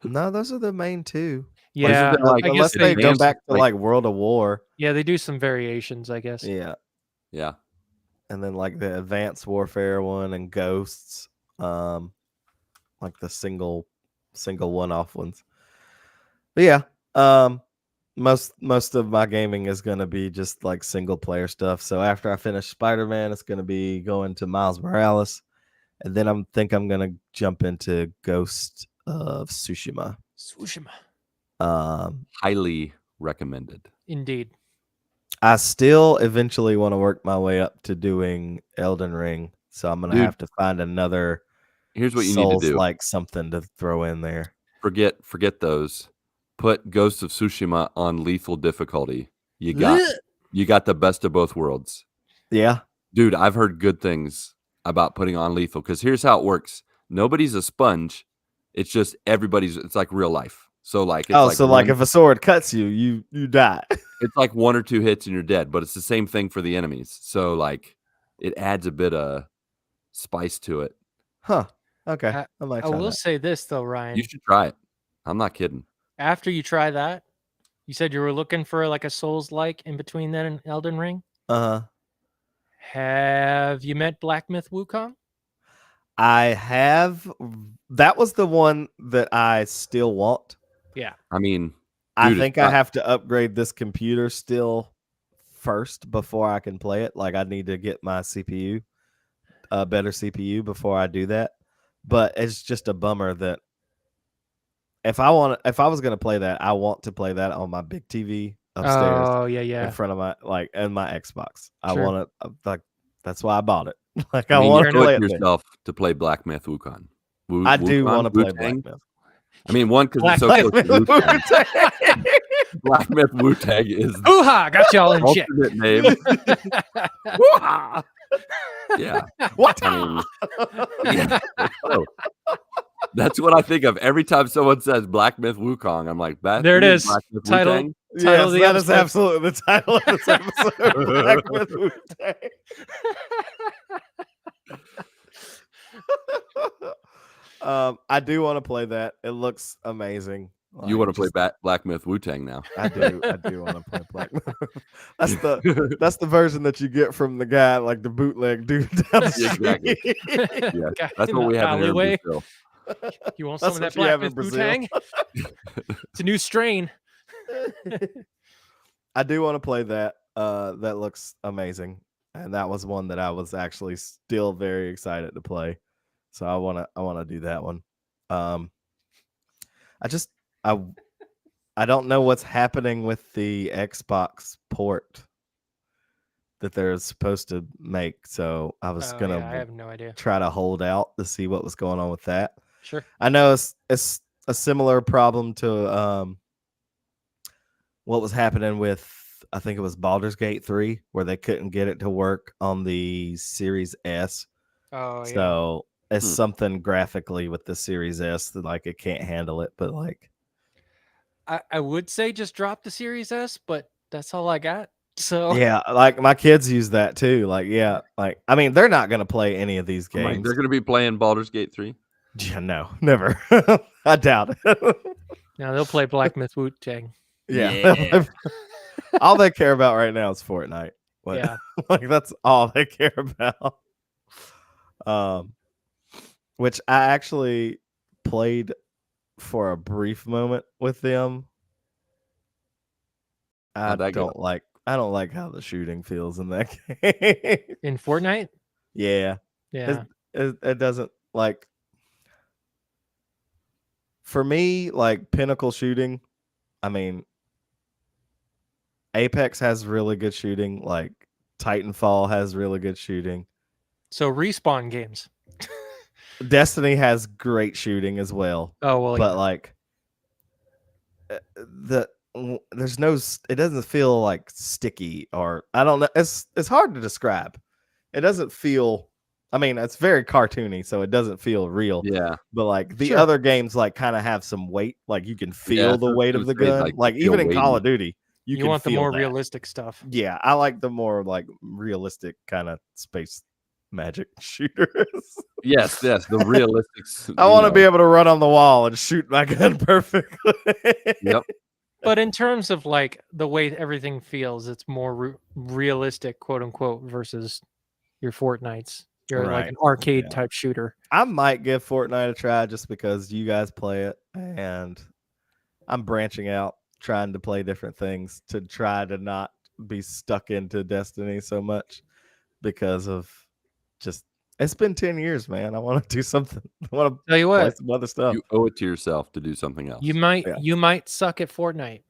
No, those are the main 2. Yeah, unless they go back to like World of War. Yeah, they do some variations, I guess. Yeah. Yeah. And then like the Advanced Warfare one and Ghosts, like the single one-off ones. But yeah, most of my gaming is going to be just like single player stuff. So after I finish Spider-Man, it's going to be going to Miles Morales, and then I'm going to jump into Ghost of Tsushima. Highly recommended. Indeed. I still eventually want to work my way up to doing Elden Ring, so I'm gonna have to find another. Here's what you need to do: like something to throw in there. Forget those. Put Ghost of Tsushima on lethal difficulty. You got the best of both worlds. Yeah, dude, I've heard good things about putting on lethal, because here's how it works: nobody's a sponge. It's just it's like real life. So like, it's if a sword cuts you, you die. It's like 1 or 2 hits and you're dead, but it's the same thing for the enemies. So like, it adds a bit of spice to it. Huh. Okay. I will say this though, Ryan. You should try it. I'm not kidding. After you try that, you said you were looking for like a Souls-like in between that and Elden Ring. Have you met Black Myth Wukong? I have. That was the one that I still want. Yeah. I mean, I think I have to upgrade this computer still first before I can play it. Like, I need to get my CPU, a better CPU before I do that. But it's just a bummer that if I was going to play that, I want to play that on my big TV upstairs. Oh, yeah. In front of my Xbox. I want to, that's why I bought it. I mean, want to play yourself to play Black Myth Wukong. I do want to play Black Myth. I mean, one, because it's so close to Wu-Tang. Black Myth Wu-Tang is Hoo-ha! Got y'all in check. Name. Hoo-ha! Yeah. What? I mean, yeah. Oh. That's what I think of every time someone says Black Myth Wukong. I'm like, that There it is. Black Myth Title. Wu-Tang? Yes, of the that is episode. absolutely the title of this episode. Black Myth Wu-Tang. I do want to play that. It looks amazing. Like, you want to play Black Myth Wu-Tang now? I do want to play Black Myth. That's the version that you get from the guy, like the bootleg dude down the street. Exactly. Yeah, that's what we have in Brazil. You want some of that Black Myth Wu-Tang? It's a new strain. I do want to play that. That looks amazing, and that was one that I was actually still very excited to play. So I want to do that one. I don't know what's happening with the Xbox port that they're supposed to make. So I was I have no idea. Try to hold out to see what was going on with that. Sure. I know it's a similar problem to what was happening with, I think it was Baldur's Gate 3, where they couldn't get it to work on the Series S. Oh, yeah. So it's something graphically with the Series S that like it can't handle it. But like, I would say just drop the Series S, but that's all I got. So yeah, like my kids use that too. Like, yeah, like I mean, they're not gonna play any of these games. Like, they're gonna be playing Baldur's Gate 3. Yeah, no, never. I doubt it. No, they'll play Black Myth Wu-Tang. Yeah. All they care about right now is Fortnite. But, yeah, like that's all they care about. Which I actually played for a brief moment with them. I don't like how the shooting feels in that game. In Fortnite? Yeah. It doesn't like, for me, like pinnacle shooting. I mean, Apex has really good shooting. Like Titanfall has really good shooting. So Respawn games. Destiny has great shooting as well. Oh well, but like there's no. It doesn't feel like sticky, or I don't know. It's hard to describe. It doesn't feel. I mean, it's very cartoony, so it doesn't feel real. Yeah. But like the other games, like kind of have some weight. Like you can feel the weight of the gun. Like even in Call of Duty, you can want the more that. realistic stuff. Yeah, I like the more like realistic kind of space magic shooters. Yes, the realistic. I want to be able to run on the wall and shoot my gun perfectly. Yep. But in terms of like the way everything feels, it's more realistic, quote unquote, versus your Fortnites. You're like an arcade type shooter. I might give Fortnite a try just because you guys play it, and I'm branching out, trying to play different things to try to not be stuck into Destiny so much because of just, it's been 10 years, man. I want to do something. I want to tell you play what, some other stuff. You owe it to yourself to do something else. You might suck at Fortnite,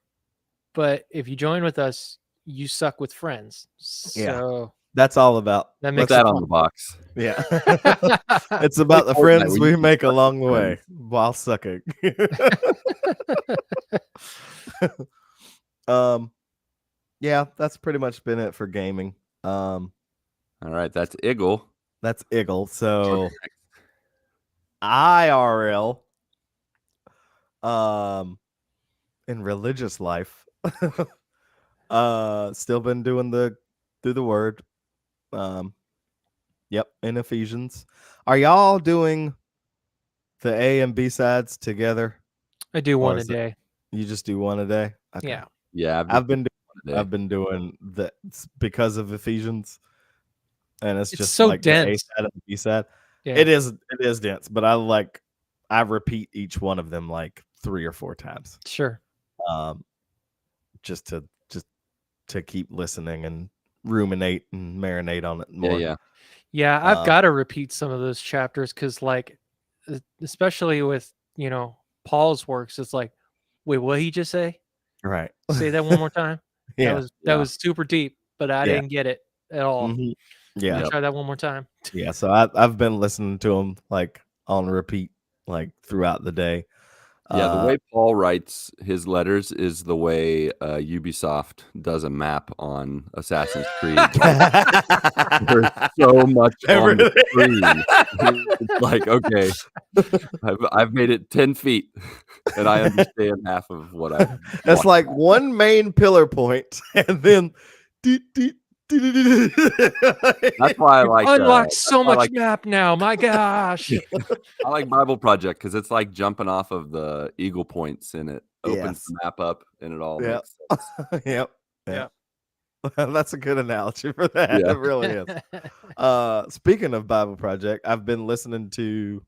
but if you join with us, you suck with friends. So that's all about. That makes that on the box. Yeah. It's about the friends we make along the way while sucking. Yeah, that's pretty much been it for gaming. All right, that's Iggle. That's Iggle. So IRL in religious life. Still been doing through the word. Yep, in Ephesians. Are y'all doing the A and B sides together? I do one a day. You just do one a day? Okay. Yeah. I've been doing that because of Ephesians. And it's just so like dense. The A side and the B side. Yeah. It is dense, but I repeat each one of them like 3 or 4 times. Sure. Just to keep listening and ruminate and marinate on it more. Yeah, I've got to repeat some of those chapters because, like, especially with Paul's works, it's like, wait, what did he just say? Right. Say that one more time. Yeah, that was super deep, but I didn't get it at all. Mm-hmm. Yeah, try that one more time. Yeah, so I've been listening to them like on repeat, like throughout the day. Yeah, the way Paul writes his letters is the way Ubisoft does a map on Assassin's Creed. There's so much on the screen. It's like, okay, I've made it 10 feet, and I understand half of what I. That's like one main pillar point, and then. That's why I like unlocked so much map now. My gosh. I like Bible Project because it's like jumping off of the eagle points, and it opens the map up, and it all makes sense. Yep. That's a good analogy for that. It really is. Speaking of Bible Project, I've been listening to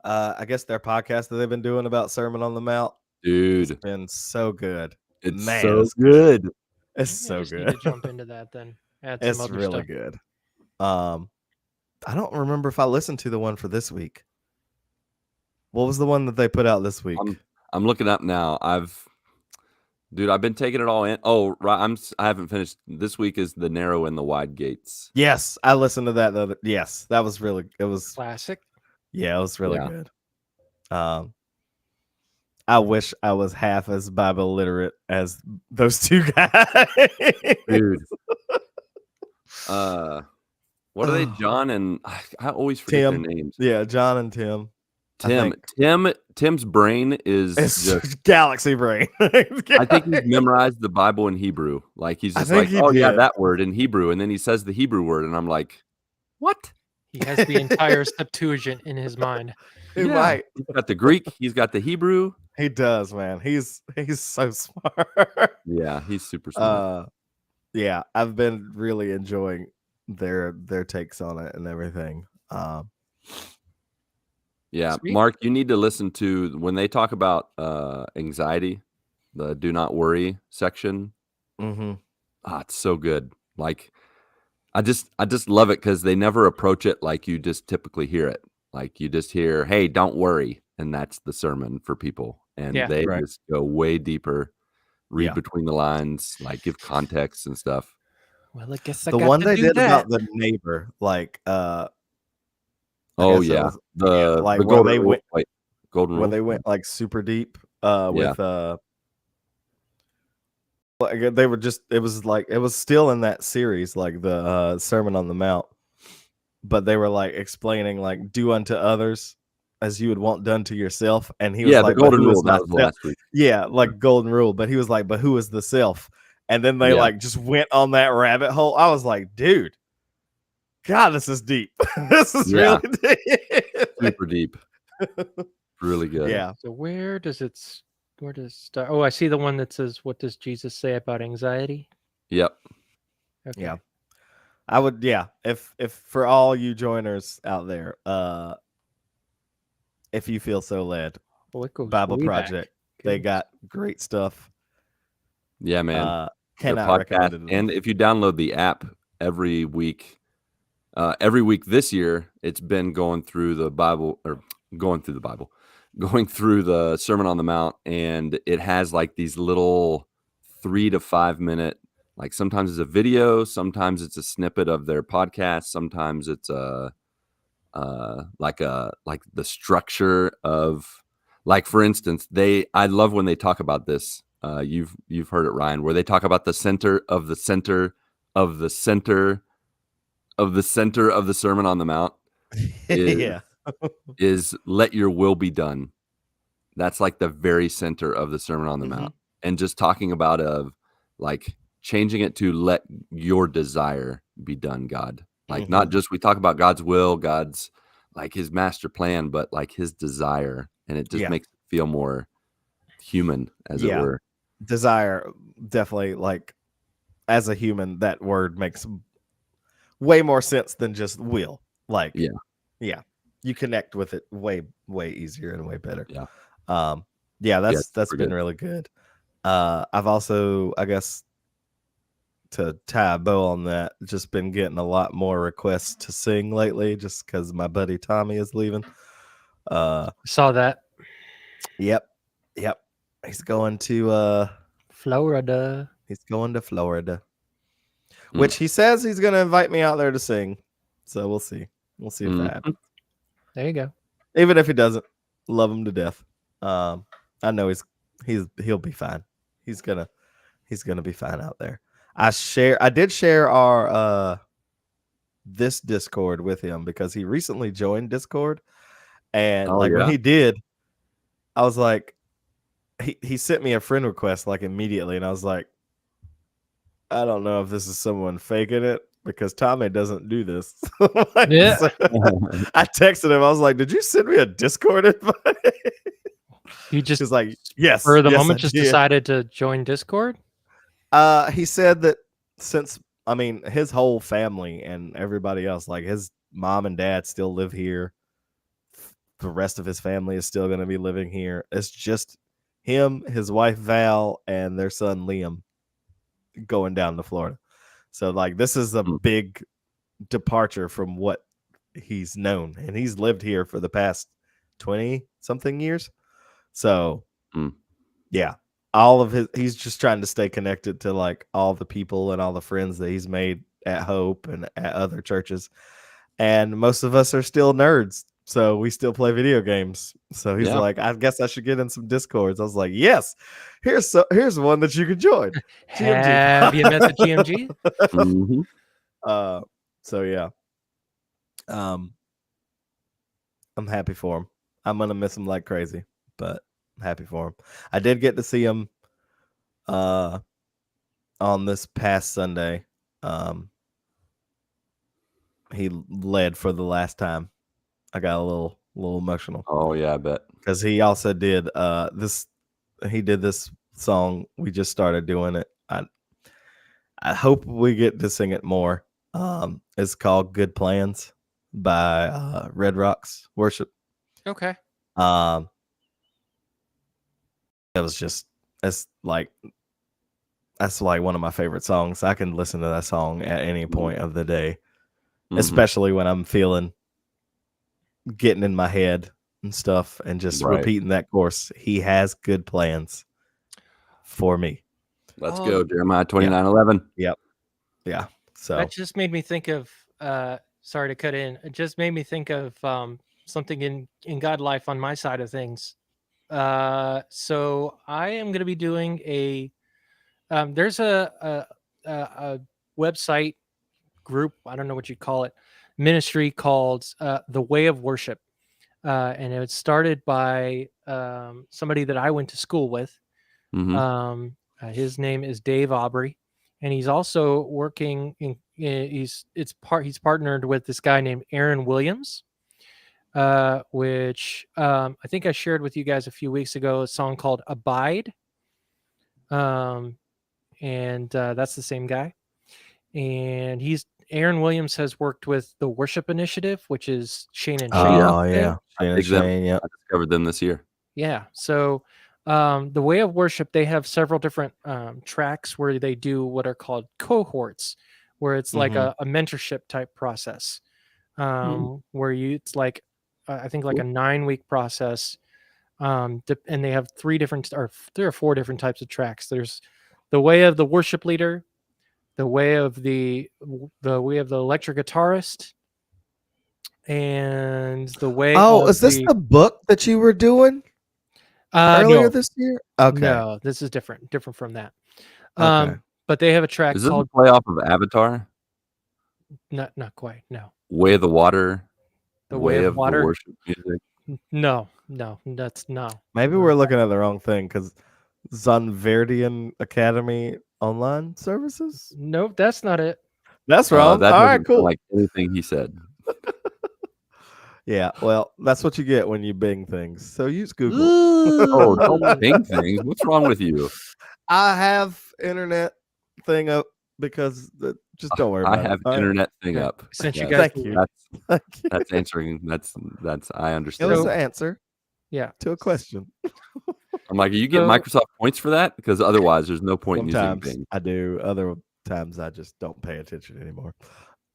I guess their podcast that they've been doing about Sermon on the Mount. Dude, it's been so good. It's so good. It's so good. Need to jump into that then. It's really good. I don't remember if I listened to the one for this week. What was the one that they put out this week? I'm looking up now. I've been taking it all in. Oh, right. I haven't finished. This week is The Narrow and the Wide Gates. Yes, I listened to that. Yes, that was really. It was classic. Yeah, it was really good. I wish I was half as Bible literate as those two guys. Dude. What are they? John and I always forget their names. Yeah, John and Tim. Tim's brain is just galaxy brain. I think he's memorized the Bible in Hebrew. Like he's just like, yeah, that word in Hebrew, and then he says the Hebrew word, and I'm like, what? He has the entire Septuagint in his mind. Right. He's got the Greek. He's got the Hebrew. He does, man. He's so smart. Yeah, he's super smart. Yeah, I've been really enjoying their takes on it and everything. Yeah, sweet. Mark, you need to listen to when they talk about anxiety, the "Do Not Worry" section. It's so good. Like, I just love it because they never approach it like you just typically hear it. Like you just hear, "Hey, don't worry," and that's the sermon for people. And they just go way deeper, read between the lines, like give context and stuff. Well, I guess the one they did about the neighbor, like the golden rule. When they went like super deep with like they were just it was still in that series, like the Sermon on the Mount, but they were like explaining like do unto others as you would want done to yourself, and he was like the golden rule that was last week. Yeah, like golden rule, but he was like, but who is the self? And then they like just went on that rabbit hole. I was like, dude, God, this is deep. This is really deep. Super deep. Really good. Yeah. So where does it start? Oh, I see the one that says, what does Jesus say about anxiety? Yep. Okay. Yeah. I would, if for all you joiners out there, if you feel so led, Bible Project, they got great stuff. Yeah, man. Cannot recommend it. And if you download the app every week this year, it's been going through the Sermon on the Mount, and it has like these little 3 to 5 minute, like sometimes it's a video, sometimes it's a snippet of their podcast, sometimes it's like the structure of, like, for instance, I love when they talk about this. You've heard it, Ryan, where they talk about the center of the center of the center of the center of the Sermon on the Mount is let your will be done. That's like the very center of the Sermon on the Mount, and just talking about like changing it to let your desire be done, God. Like not just, we talk about God's will, God's like his master plan, but like his desire, and it just makes it feel more human, as it were. Desire, definitely, like as a human, that word makes way more sense than just will. Like, you connect with it way easier and way better. That's been really good. I've also, I guess, to tie a bow on that, just been getting a lot more requests to sing lately, just because my buddy Tommy is leaving. Saw that. Yep. He's going to Florida. He's going to Florida, which he says he's going to invite me out there to sing. So we'll see. We'll see if that happens. There you go. Even if he doesn't, love him to death. I know he'll be fine. He's gonna be fine out there. I did share our this Discord with him because he recently joined Discord, and when he did, I was like, he sent me a friend request like immediately, and I was like, I don't know if this is someone faking it because Tommy doesn't do this. Yeah. So I texted him. I was like, "Did you send me a Discord invite?" He just was like, "Yes." For the yes, moment, I just did. decided to join Discord. He said that since his whole family and everybody else, like his mom and dad, still live here. The rest of his family is still going to be living here. It's just him, his wife Val, and their son Liam going down to Florida. So this is a big departure from what he's known, and he's lived here for the past 20 something years. So yeah, all of he's just trying to stay connected to all the people and all the friends that he's made at Hope and at other churches. And most of us are still nerds, so we still play video games. So he's like, I guess I should get in some Discords. I was like, yes, here's one that you can join. Have you met the GMG? So yeah, I'm happy for him. I'm gonna miss him like crazy, but I'm happy for him. I did get to see him on this past Sunday. He led for the last time. I got a little emotional. Oh yeah, I bet. Because he also did this. He did this song. We just started doing it. I hope we get to sing it more. It's called "Good Plans" by Red Rocks Worship. Okay. It was just that's like one of my favorite songs. I can listen to that song at any point of the day, especially when I'm getting in my head and stuff and just repeating that chorus. He has good plans for me. Let's go, Jeremiah 29:11. Yep. Yeah. So that just made me think of sorry to cut in. It just made me think of something in God life on my side of things. So I am going to be doing there's a website group, I don't know what you call it, ministry called The Way of Worship. And it was started by somebody that I went to school with. His name is Dave Aubrey, and he's also working he's partnered with this guy named Aaron Williams, which I think I shared with you guys a few weeks ago, a song called Abide. And that's the same guy. And Aaron Williams has worked with the Worship Initiative, which is Shane and Shane. Oh yeah, Shane. Yeah, I discovered them this year. Yeah. So the Way of Worship, they have several different tracks where they do what are called cohorts, where it's like a mentorship type process, where it's like I think like a 9-week process. And they have 3 or 4 different types of tracks. There's the way of the worship leader, the way of the way of the electric guitarist, and the way. Oh, is this the book that you were doing earlier this year? Okay, no, this is different from that. Okay. But they have a track Is this called a play off of Avatar? Not quite. No. Way of the Water. The Way of Water. The worship music. No, that's no. Maybe we're looking at the wrong thing because Zonverdian Academy online services. Nope, that's not it. That's wrong. That all right, cool. Like anything he said. Yeah, well, that's what you get when you Bing things. So use Google. Oh, don't Bing things. What's wrong with you? I have internet thing up because just don't worry about it. I have internet thing up. Since you guys, Thank you. That's answering. That's I It understand. was an answer. Yeah. To a question. I'm like, are you getting Microsoft points for that? Because otherwise, there's no point in using Bing. I do. Other times, I just don't pay attention anymore.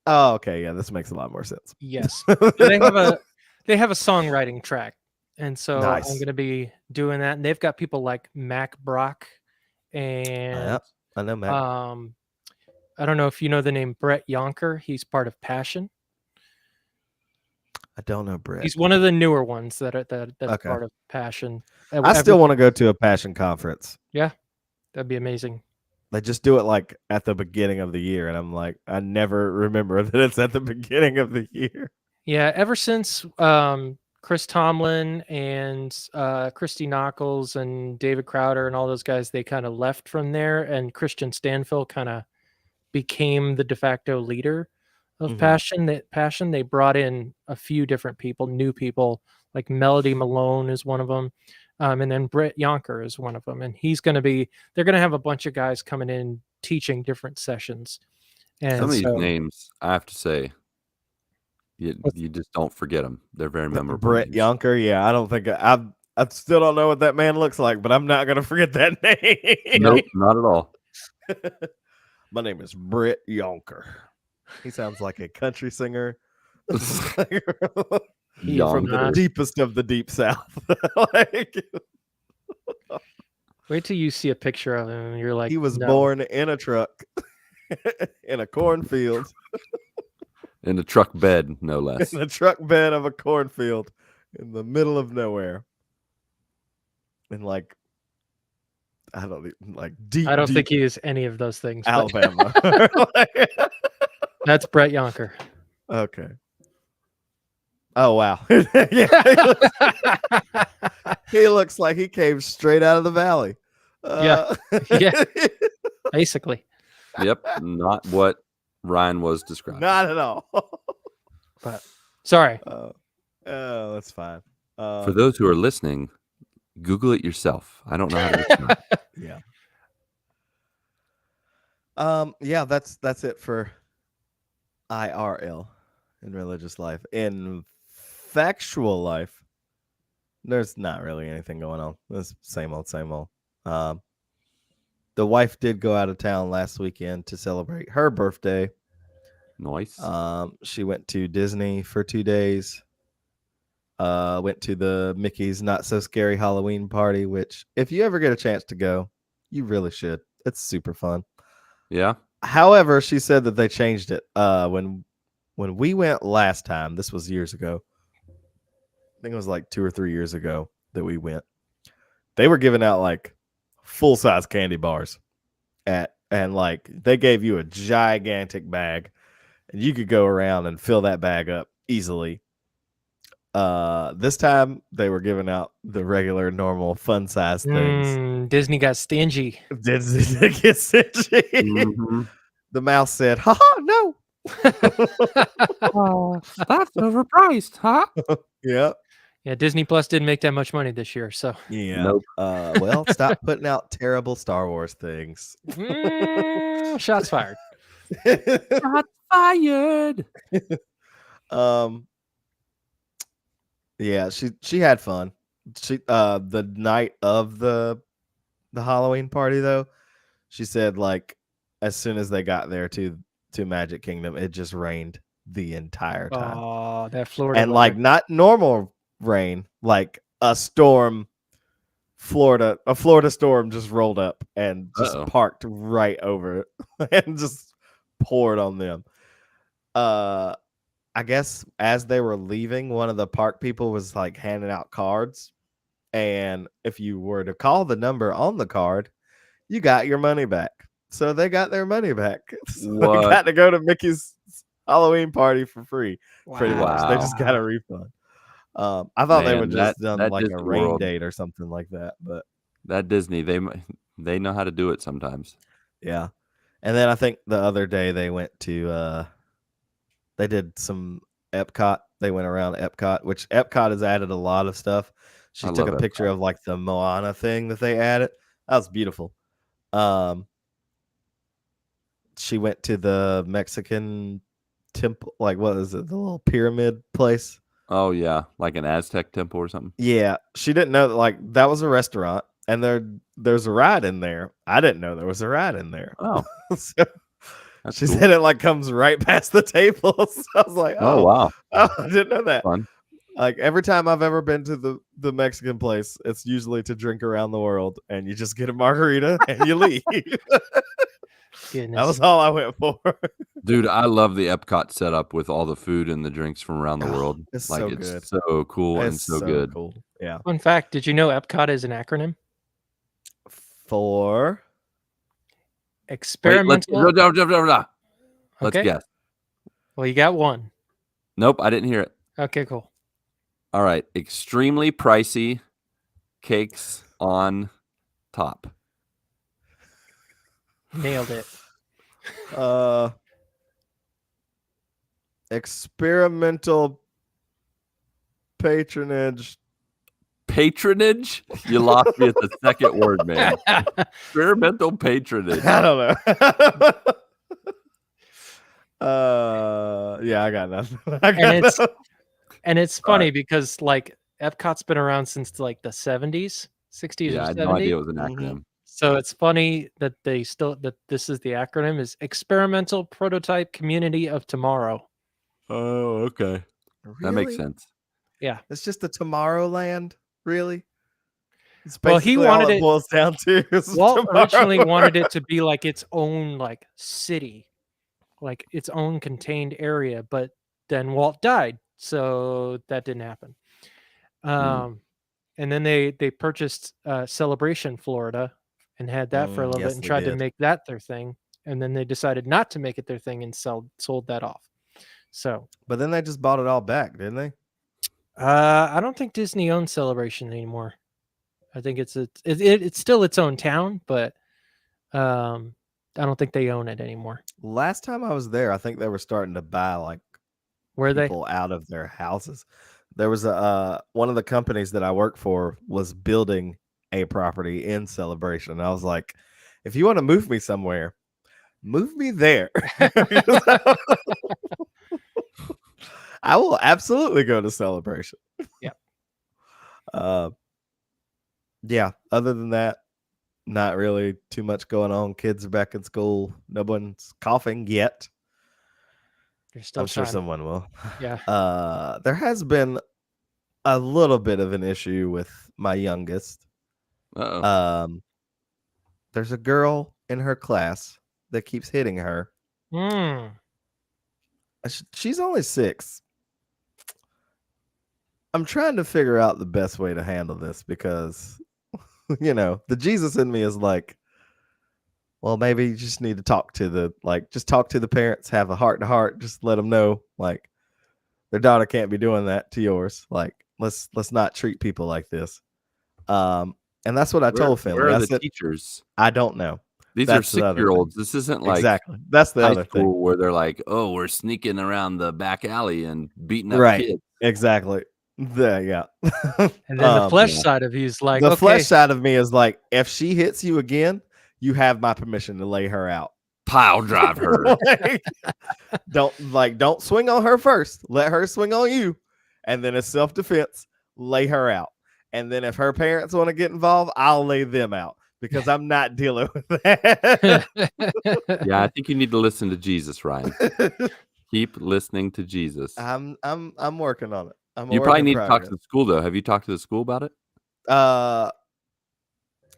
Oh, okay. Yeah, this makes a lot more sense. Yes. They have a songwriting track. And so I'm going to be doing that. And they've got people like Mac Brock and I know Mac. I don't know if you know the name Brett Yonker. He's part of Passion. I don't know Brett. He's one of the newer ones that's Okay. part of Passion. I still want to go to a Passion conference. Yeah, that'd be amazing. They just do it like at the beginning of the year, and I'm like, I never remember that it's at the beginning of the year. Yeah, ever since Chris Tomlin and Christy Nockels and David Crowder and all those guys, they kind of left from there, and Christian Stanfill kind of became the de facto leader of Passion. They brought in a few different people, new people, like Melody Malone is one of them, and then Brett Yonker is one of them. And they're going to have a bunch of guys coming in teaching different sessions. And some of these names, I have to say, you just don't forget them. They're very memorable. Brett Yonker, yeah, I don't think I still don't know what that man looks like, but I'm not going to forget that name. Nope, not at all. My name is Brett Yonker. He sounds like a country singer. From the deepest of the deep south. Wait till you see a picture of him and you're like, he was born in a truck in a cornfield. In a truck bed, no less. In a truck bed of a cornfield in the middle of nowhere. And like, I don't think he is any of those things. Alabama. That's Brett Yonker. Okay. Oh wow. He looks like he came straight out of the valley. Yeah. Basically. Yep. Not what Ryan was describing. Not at all. But sorry. That's fine. For those who are listening, Google it yourself. I don't know how to describe it. Yeah. That's it for IRL in religious life. In factual life, there's not really anything going on. It's same old. The wife did go out of town last weekend to celebrate her birthday. Nice. She went to Disney for 2 days. Went to the Mickey's Not So Scary Halloween party, which if you ever get a chance to go, you really should. It's super fun. Yeah. However, she said that they changed it. When we went last time, this was years ago. I think it was like 2 or 3 years ago that we went. They were giving out like full-size candy bars and like they gave you a gigantic bag and you could go around and fill that bag up easily. This time they were giving out the regular normal fun size things. Disney got stingy. Disney get stingy. The mouse said, "Ha no." Oh, that's overpriced, huh? Yeah. Yeah, Disney Plus didn't make that much money this year, so yeah. Nope. Well, stop putting out terrible Star Wars things. Shots fired. Shots fired. Yeah, she had fun. She the night of the Halloween party though, she said like as soon as they got there to Magic Kingdom, it just rained the entire time. Oh, that Florida and weather. like not normal rain, like a storm. A Florida storm just rolled up and just parked right over it and just poured on them. I guess as they were leaving, one of the park people was like handing out cards. And if you were to call the number on the card, you got your money back. So they got their money back. So they got to go to Mickey's Halloween party for free. Wow. Pretty much. They just got a refund. I thought they would just done like a rain date or something like that. But that Disney, they know how to do it sometimes. Yeah. And then I think the other day they went to they did some Epcot. They went around Epcot, which Epcot has added a lot of stuff. She took a picture of like the Moana thing that they added. That was beautiful. She went to the Mexican temple, like what is it, the little pyramid place? Oh yeah, like an Aztec temple or something. Yeah, she didn't know that like that was a restaurant, and there's a ride in there. I didn't know there was a ride in there. Oh, so she said it like comes right past the table. So I was like, oh wow, I didn't know that. Fun. Like every time I've ever been to the Mexican place, it's usually to drink around the world, and you just get a margarita and you leave. Goodness. That was all I went for. Dude, I love the Epcot setup with all the food and the drinks from around the world. It's so good. It's so cool and It's so good. cool. Yeah. Fun fact: did you know Epcot is an acronym? For experimental. Wait, let's Okay. guess. Well, you got one. Nope, I didn't hear it. Okay, cool. All right, extremely pricey cakes on top. Nailed it. Experimental patronage. Patronage? You lost me at the second word, man. Experimental patronage. I don't know. Yeah, I got nothing. And it's funny because like Epcot's been around since like the 70s, 60s Yeah, or I 70s. had no idea it was an acronym. So it's funny that that this is the acronym is Experimental Prototype Community of Tomorrow. Oh, okay. Really? That makes sense. Yeah. It's just the Tomorrowland, really? It's Well, he basically wanted all it it boils down to. Walt originally wanted it to be like its own like city, like its own contained area, but then Walt died, so that didn't happen. And then they purchased Celebration, Florida, and had that for a little bit and tried to make that their thing. And then they decided not to make it their thing and sold that off. So, but then they just bought it all back, didn't they? I don't think Disney owns Celebration anymore. I think it's still its own town, but I don't think they own it anymore. Last time I was there, I think they were starting to buy like people out of their houses. There was one of the companies that I work for was building a property in Celebration. And I was like, if you want to move me somewhere, move me there. I will absolutely go to Celebration. Yeah. Yeah. Other than that, not really too much going on. Kids are back in school. No one's coughing yet. I'm sure someone will. Yeah. There has been a little bit of an issue with my youngest. Uh-oh. There's a girl in her class that keeps hitting her. She's only 6. I'm trying to figure out the best way to handle this because, the Jesus in me is like, well, maybe you just need to talk to the parents, have a heart to heart, just let them know like their daughter can't be doing that to yours. Like, let's not treat people like this. And that's what I told Finley. Where are the teachers? I don't know. These are 6-year-olds. This isn't like exactly. That's the other school thing where they're like, oh, we're sneaking around the back alley and beating up kids. Exactly. Yeah. And then the flesh side of you is like, the flesh side of me is like, if she hits you again, you have my permission to lay her out. Pile drive her. Don't swing on her first. Let her swing on you, and then as self-defense, lay her out. And then if her parents want to get involved, I'll lay them out because I'm not dealing with that. Yeah, I think you need to listen to Jesus, Ryan. Keep listening to Jesus. I'm working on it. You probably need to talk to the school though. Have you talked to the school about it?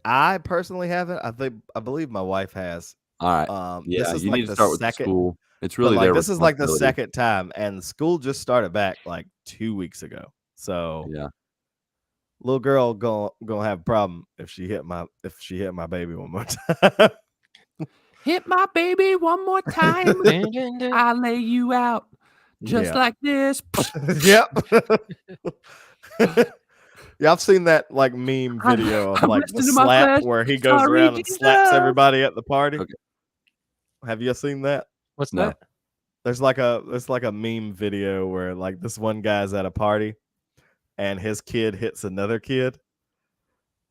I personally haven't. I believe my wife has. All right. Yeah, this is you like need to start with the school. It's really this is like the second time, and school just started back like 2 weeks ago. So yeah, little girl gonna have a problem if she hit my baby one more time. Hit my baby one more time. I'll lay you out just like this. Yep. Yeah, I've seen that like meme video of like the slap where he goes around and slaps everybody at the party. Okay. Have you seen that? What's that? There's like a meme video where like this one guy's at a party and his kid hits another kid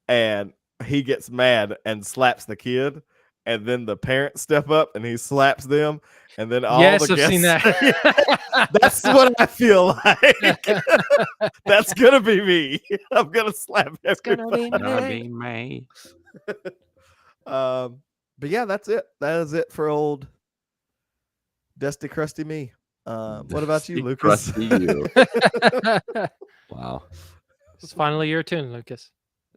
and he gets mad and slaps the kid, and then the parents step up and he slaps them, and then all the guests. I've seen that. That's what I feel like. That's gonna be me. I'm gonna slap everybody. It's gonna be me. But yeah, that's it. That is it for old Dusty Crusty me. What about you, Lucas? Crusty you. Wow. It's finally your turn, Lucas.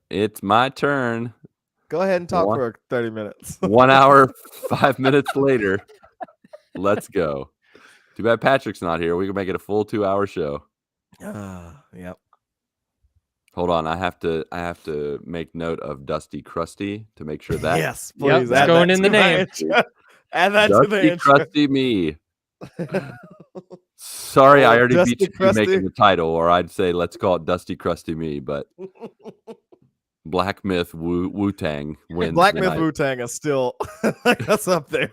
It's my turn. Go ahead and talk for 30 minutes. 1 hour, 5 minutes later. Let's go. Too bad Patrick's not here. We can make it a full 2-hour show. Yep. Hold on, I have to make note of Dusty Crusty to make sure that Yes, Yep, please. it's add going that in to the my name. intro. Add that to the Dusty intro. Crusty me. Sorry, I already Dusty beat you to making Crusty. the title, or I'd say let's call it Dusty Crusty me. But Black Myth Wu-Tang wins. Black Myth tonight. Wu-Tang is still that's up there.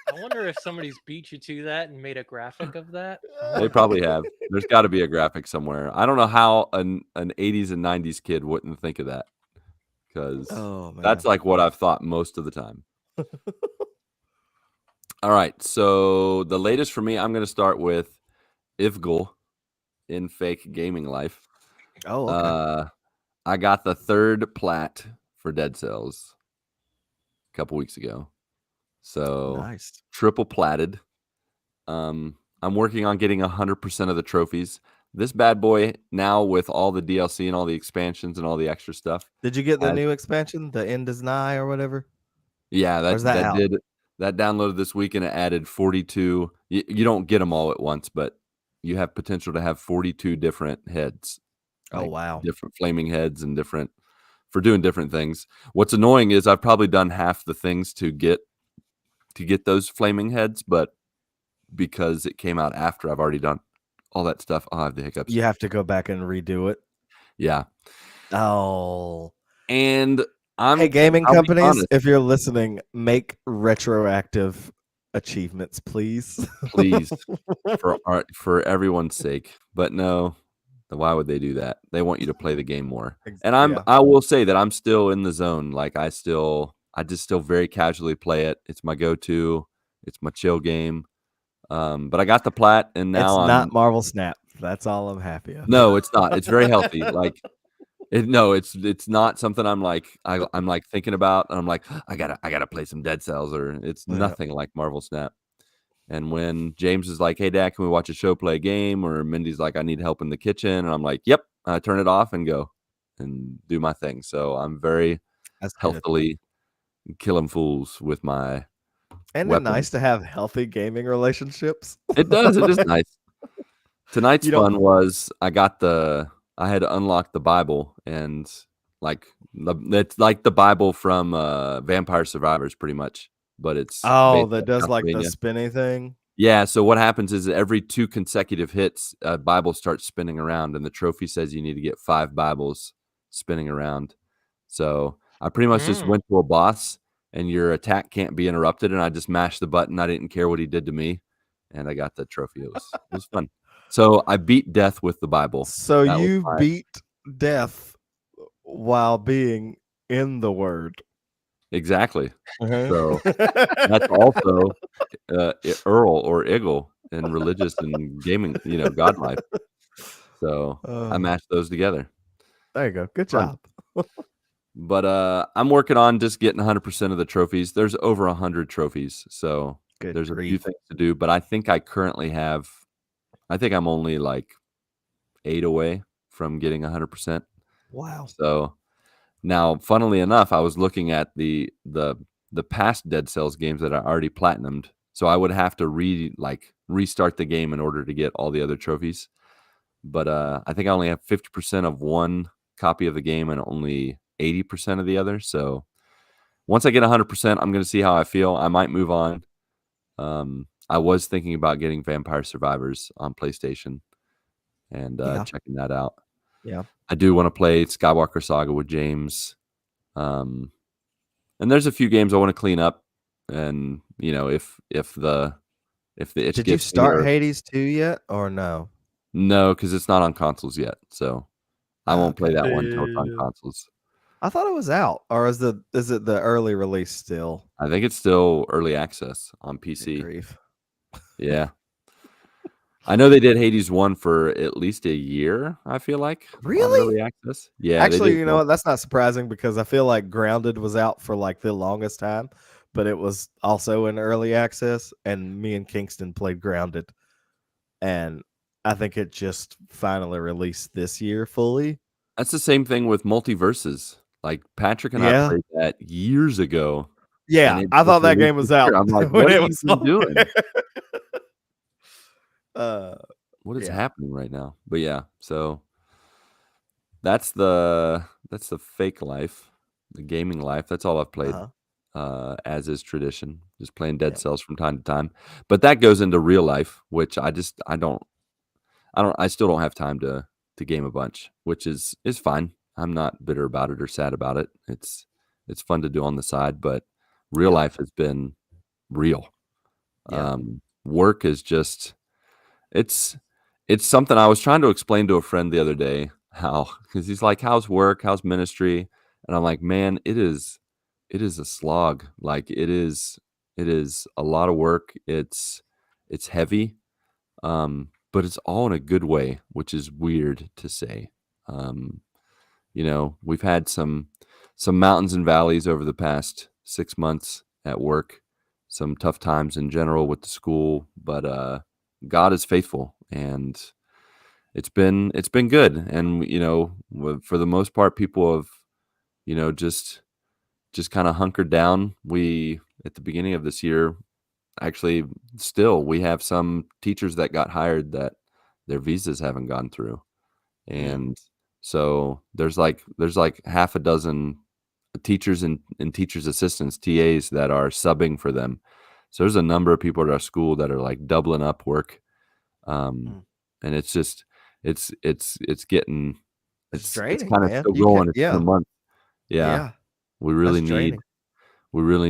I wonder if somebody's beat you to that and made a graphic of that. They probably have. There's got to be a graphic somewhere. I don't know how an 80s and 90s kid wouldn't think of that, because that's like what I've thought most of the time. All right, so the latest for me, I'm going to start with Ivgul in Fake Gaming Life. Oh, okay. I got the 3rd plat for Dead Cells a couple weeks ago. So Nice. Triple platted. I'm working on getting 100% of the trophies. This bad boy now, with all the DLC and all the expansions and all the extra stuff. Did you get the new expansion, the End is Nigh or whatever? Yeah, that downloaded this week, and it added 42. You don't get them all at once, but you have potential to have 42 different heads. Oh, wow. Different flaming heads and different for doing different things. What's annoying is I've probably done half the things to get those flaming heads, but because it came out after I've already done all that stuff, I'll have the hiccups. You have to go back and redo it. Yeah. Oh. And Hey, gaming companies, if you're listening, make retroactive achievements, please. Please, for everyone's sake. But no, why would they do that? They want you to play the game more. And I will say that I'm still in the zone. Like I just still very casually play it. It's my go-to. It's my chill game. But I got the plat, and now it's not Marvel Snap. That's all I'm happy of. No, it's not. It's very healthy. Like it's not something I'm like thinking about, and I'm like, I gotta play some Dead Cells, or it's nothing like Marvel Snap. And when James is like, hey Dad, can we watch a show, play a game? Or Mindy's like, I need help in the kitchen, and I'm like, yep, turn it off and go and do my thing. So I'm very healthily killing fools with my And it's nice to have healthy gaming relationships. It does. It is nice. Tonight's fun was I had to unlock the Bible, and it's like the Bible from Vampire Survivors, pretty much. But it's that does like the spinny thing. Yeah. So what happens is every 2 consecutive hits, a Bible starts spinning around, and the trophy says you need to get 5 Bibles spinning around. So I pretty much just went to a boss, and your attack can't be interrupted, and I just mashed the button. I didn't care what he did to me, and I got the trophy. It was fun. So I beat death with the Bible. So you beat death while being in the Word. Exactly. So that's also Earl or Eagle in religious and gaming, God life. So I mashed those together. There you go. Good job. But I'm working on just getting 100% of the trophies. There's over 100 trophies, so there's a few things to do. But I think I'm only like 8 away from getting 100%. Wow. So now, funnily enough, I was looking at the past Dead Cells games that I already platinumed. So I would have to restart the game in order to get all the other trophies. But I think I only have 50% of one copy of the game and only 80% of the other. So once I get 100%, I'm going to see how I feel. I might move on. I was thinking about getting Vampire Survivors on PlayStation and checking that out. Yeah. I do want to play Skywalker Saga with James. And there's a few games I want to clean up. And, if the itch Did you start Hades 2 yet or no? No, because it's not on consoles yet. So I won't play that one until it's on consoles. I thought it was out, or is it the early release still? I think it's still early access on PC. Yeah. I know they did Hades 1 for at least a year, I feel like. Really? Early access? Yeah. Actually, you know what? That's not surprising because I feel like Grounded was out for like the longest time, but it was also in early access, and me and Kingston played Grounded. And I think it just finally released this year fully. That's the same thing with Multiverses. Like Patrick and I played that years ago, Yeah, I thought that game was out. I'm like, when what it are was you doing? What is Yeah. happening right now? But yeah, so that's the fake life, the gaming life. That's all I've played, as is tradition. Just playing Dead Cells from time to time. But that goes into real life, which I still don't have time to game a bunch, which is fine. I'm not bitter about it or sad about it. It's fun to do on the side, but real life has been real. Work is just it's something I was trying to explain to a friend the other day, how, because he's like, how's work, how's ministry, and I'm like, man, it is a slog. Like it is a lot of work. It's heavy, but it's all in a good way, which is weird to say. We've had some mountains and valleys over the past 6 months at work, some tough times in general with the school, but God is faithful, and it's been good. And for the most part, people have just kind of hunkered down. We, at the beginning of this year, actually, still, we have some teachers that got hired that their visas haven't gone through, and so there's like half a dozen teachers and teachers assistants, TAs, that are subbing for them. So there's a number of people at our school that are like doubling up work, and it's just it's getting it's draining, kind of man. still going. It's been a month. Yeah. We really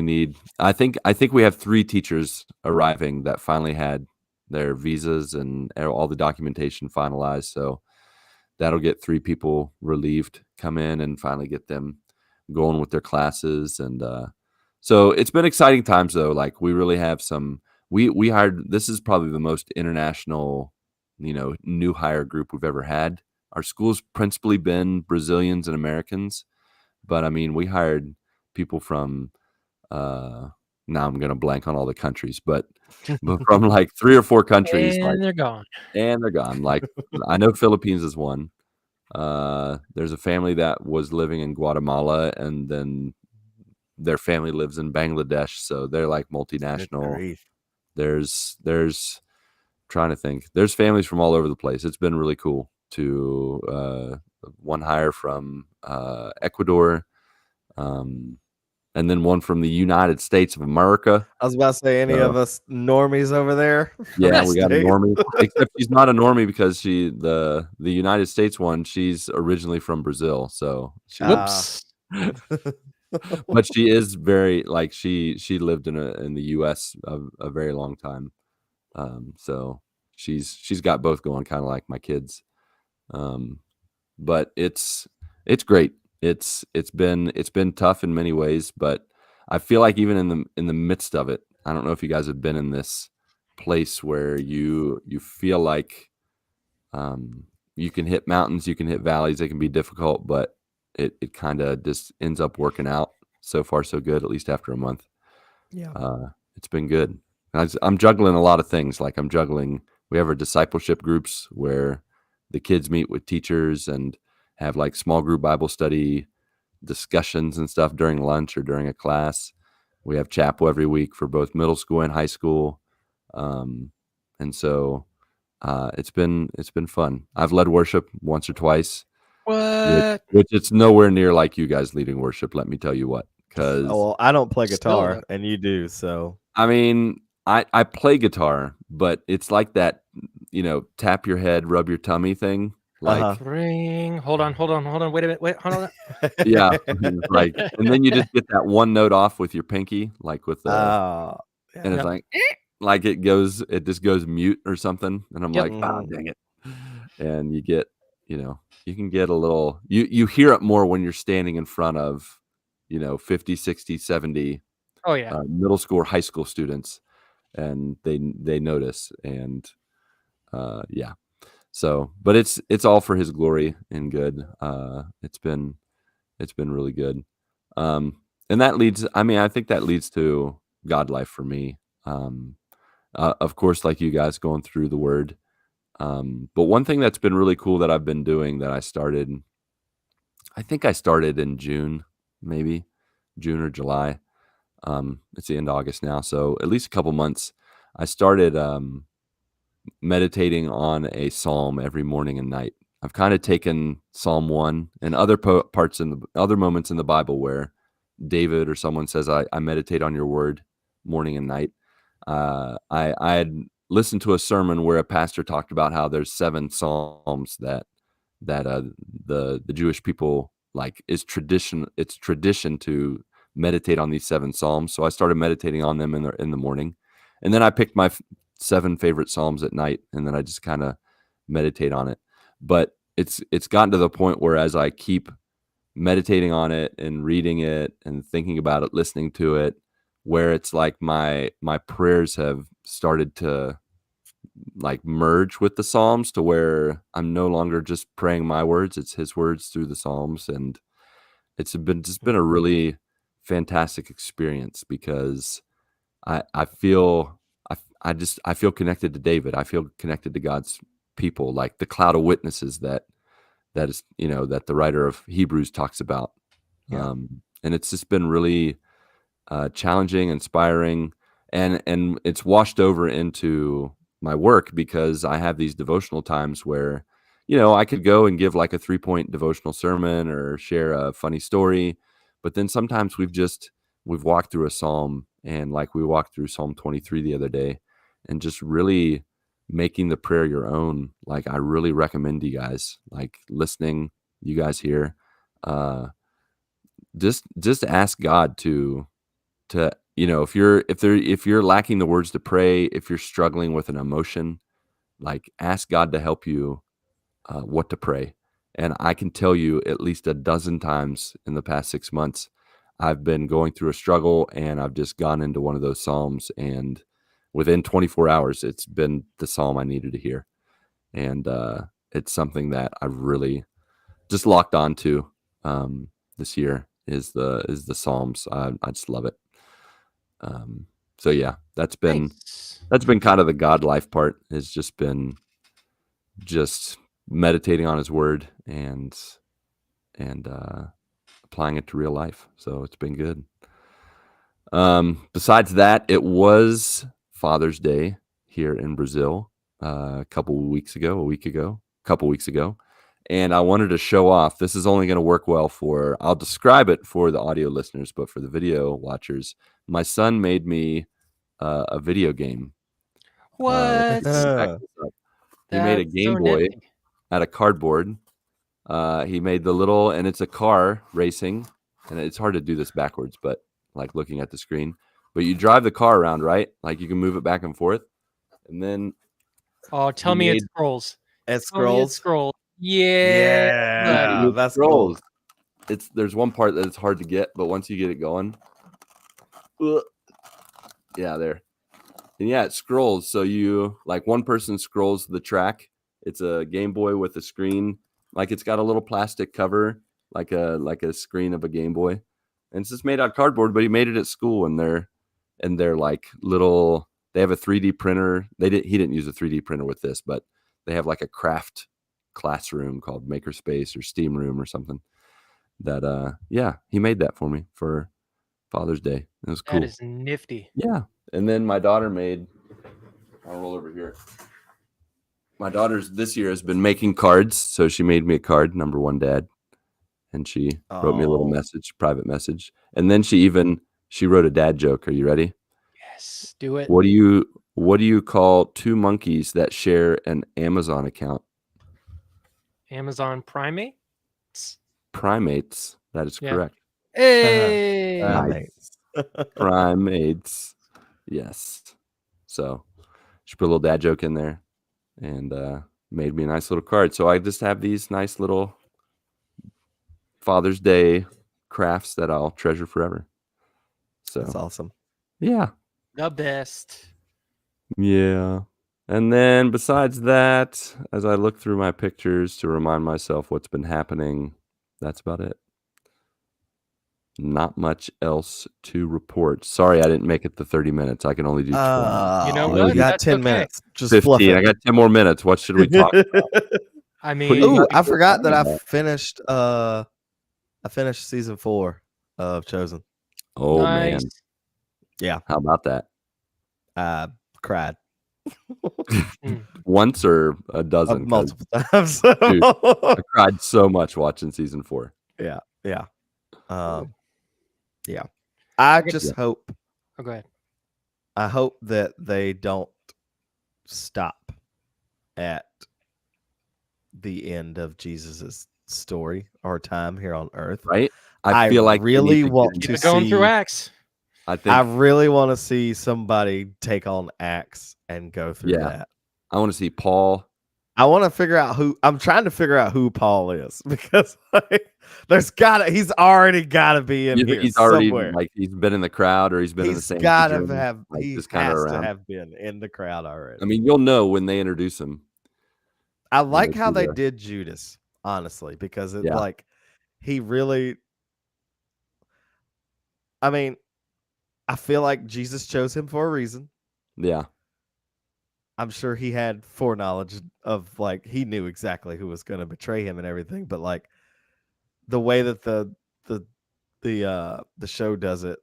need. I think we have 3 teachers arriving that finally had their visas and all the documentation finalized. So that'll get 3 people relieved, come in and finally get them going with their classes. And so it's been exciting times, though. Like, we really have some. We hired. This is probably the most international, new hire group we've ever had. Our school's principally been Brazilians and Americans, but I mean, we hired people from. Now I'm gonna blank on all the countries, but from like 3 or 4 countries, and they're gone. Like, I know Philippines is one. There's a family that was living in Guatemala, and then their family lives in Bangladesh, so they're like multinational. There's trying to think. There's families from all over the place. It's been really cool to one hire from Ecuador, and then one from the United States of America. I was about to say, any of us normies over there? Yeah, we got a normie. Except she's not a normie, because the United States one, she's originally from Brazil. So Whoops. But she is very, like, she lived in the US a very long time. So she's got both going, kind of like my kids. But it's great. It's been tough in many ways, but I feel like even in the midst of it, I don't know if you guys have been in this place where you feel like you can hit mountains, you can hit valleys, they can be difficult, but it kind of just ends up working out. So far so good, at least after a month. It's been good. I'm juggling a lot of things. Like, we have our discipleship groups where the kids meet with teachers and have like small group Bible study discussions and stuff during lunch or during a class. We have chapel every week for both middle school and high school. And so it's been fun. I've led worship once or twice. What? Which it's nowhere near like you guys leading worship, let me tell you what. Because I don't play guitar, and you do. So I mean, I play guitar, but it's like that, tap your head, rub your tummy thing. Like, ring. Hold on. Wait a minute. Hold on. Yeah, like, and then you just get that one note off with your pinky, like with the, and it's like it just goes mute or something, and I'm like, oh, dang it. And you get, you can get a little, you hear it more when you're standing in front of, 50, 60, 70 middle school or high school students, and they notice. And so, but it's all for his glory and good. It's been really good. And that leads, I think that leads to God life for me. Of course, like you guys, going through the word. But one thing that's been really cool that I've been doing, that I think I started in June, maybe June or July. It's the end of August now, so at least a couple months. I started meditating on a psalm every morning and night. I've kind of taken Psalm 1 and other parts in the other moments in the Bible where David or someone says, I meditate on your word morning and night. I had listened to a sermon where a pastor talked about how there's 7 psalms that the Jewish people like it's tradition to meditate on these 7 psalms. So I started meditating on them in the morning, and then I picked my 7 favorite psalms at night, and then I just kind of meditate on it. But it's gotten to the point where as I keep meditating on it and reading it and thinking about it, listening to it, where it's like my prayers have started to like merge with the Psalms to where I'm no longer just praying my words, it's his words through the Psalms. And it's been a really fantastic experience because I feel connected to David. I feel connected to God's people, like the cloud of witnesses that is, that the writer of Hebrews talks about. Yeah. And it's just been really challenging, inspiring, and it's washed over into my work because I have these devotional times where, I could go and give like a 3-point devotional sermon or share a funny story, but then sometimes we've walked through a psalm, and like we walked through Psalm 23 the other day, and just really making the prayer your own. Like I really recommend you guys like listening, you guys here, just ask God to if you're lacking the words to pray, if you're struggling with an emotion, like ask God to help you what to pray. And I can tell you at least a dozen times in the past 6 months, I've been going through a struggle and I've just gone into one of those Psalms, and within 24 hours, it's been the Psalm I needed to hear. And it's something that I've really just locked onto this year is the Psalms. I just love it. So yeah, that's been kind of the God life part, has just been just meditating on his word and applying it to real life. So it's been good. Besides that, it was Father's Day here in Brazil a week ago. And I wanted to show off. This is only going to work well I'll describe it for the audio listeners, but for the video watchers, my son made me a video game. What? He made a Game Boy out of cardboard. He made the little, and it's a car racing, and it's hard to do this backwards, but like looking at the screen. But you drive the car around, right? Like you can move it back and forth, and then. Oh, tell me it scrolls. It scrolls. Yeah, that's scrolls. Cool. There's one part that it's hard to get, but once you get it going, yeah, there. And yeah, it scrolls. So you like one person scrolls the track. It's a Game Boy with a screen, like it's got a little plastic cover, like a screen of a Game Boy, and it's just made out of cardboard. But he made it at school, and they're like little. They have a 3D printer. He didn't use a 3D printer with this, but they have like a craft classroom called Makerspace or Steam Room or something. That he made that for me for Father's Day. It was cool. That is nifty. Yeah. And then my daughter I'll roll over here. My daughter's this year has been making cards. So she made me a card, number 1, Dad. And she wrote me a little private message. And then she wrote a dad joke. Are you ready? Yes, do it. What do you call 2 monkeys that share an Amazon account? Amazon primates? Primates. That is correct. Hey! Nice. Primates. Yes. So she put a little dad joke in there and made me a nice little card. So I just have these nice little Father's Day crafts that I'll treasure forever. So that's awesome. Yeah. The best. Yeah. And then besides that, as I look through my pictures to remind myself what's been happening, that's about it. Not much else to report. Sorry, I didn't make it to 30 minutes. I can only do 20. You know what? You got 10 minutes. Just 15. I got 10 more minutes. What should we talk about? I mean, I forgot that I finished season 4 of Chosen. Oh man. Yeah. How about that? Cried Once or a dozen? multiple times. Dude, I cried so much watching season 4. Yeah. I just hope. Oh, go ahead. I hope that they don't stop at the end of Jesus's story or time here on Earth. Right? I feel like really want to going see through Acts. I really want to see somebody take on Acts and go through that. I want to see Paul. I want to figure out I'm trying to figure out who Paul is, because he's already gotta be in here. He's already somewhere. he's been in the crowd, or he's been in the same. He has to have been in the crowd already. I mean, you'll know when they introduce him. I like how they did Judas, honestly, because he really. I mean, I feel like Jesus chose him for a reason. Yeah. I'm sure he had foreknowledge of he knew exactly who was going to betray him and everything, but the way that the show does it,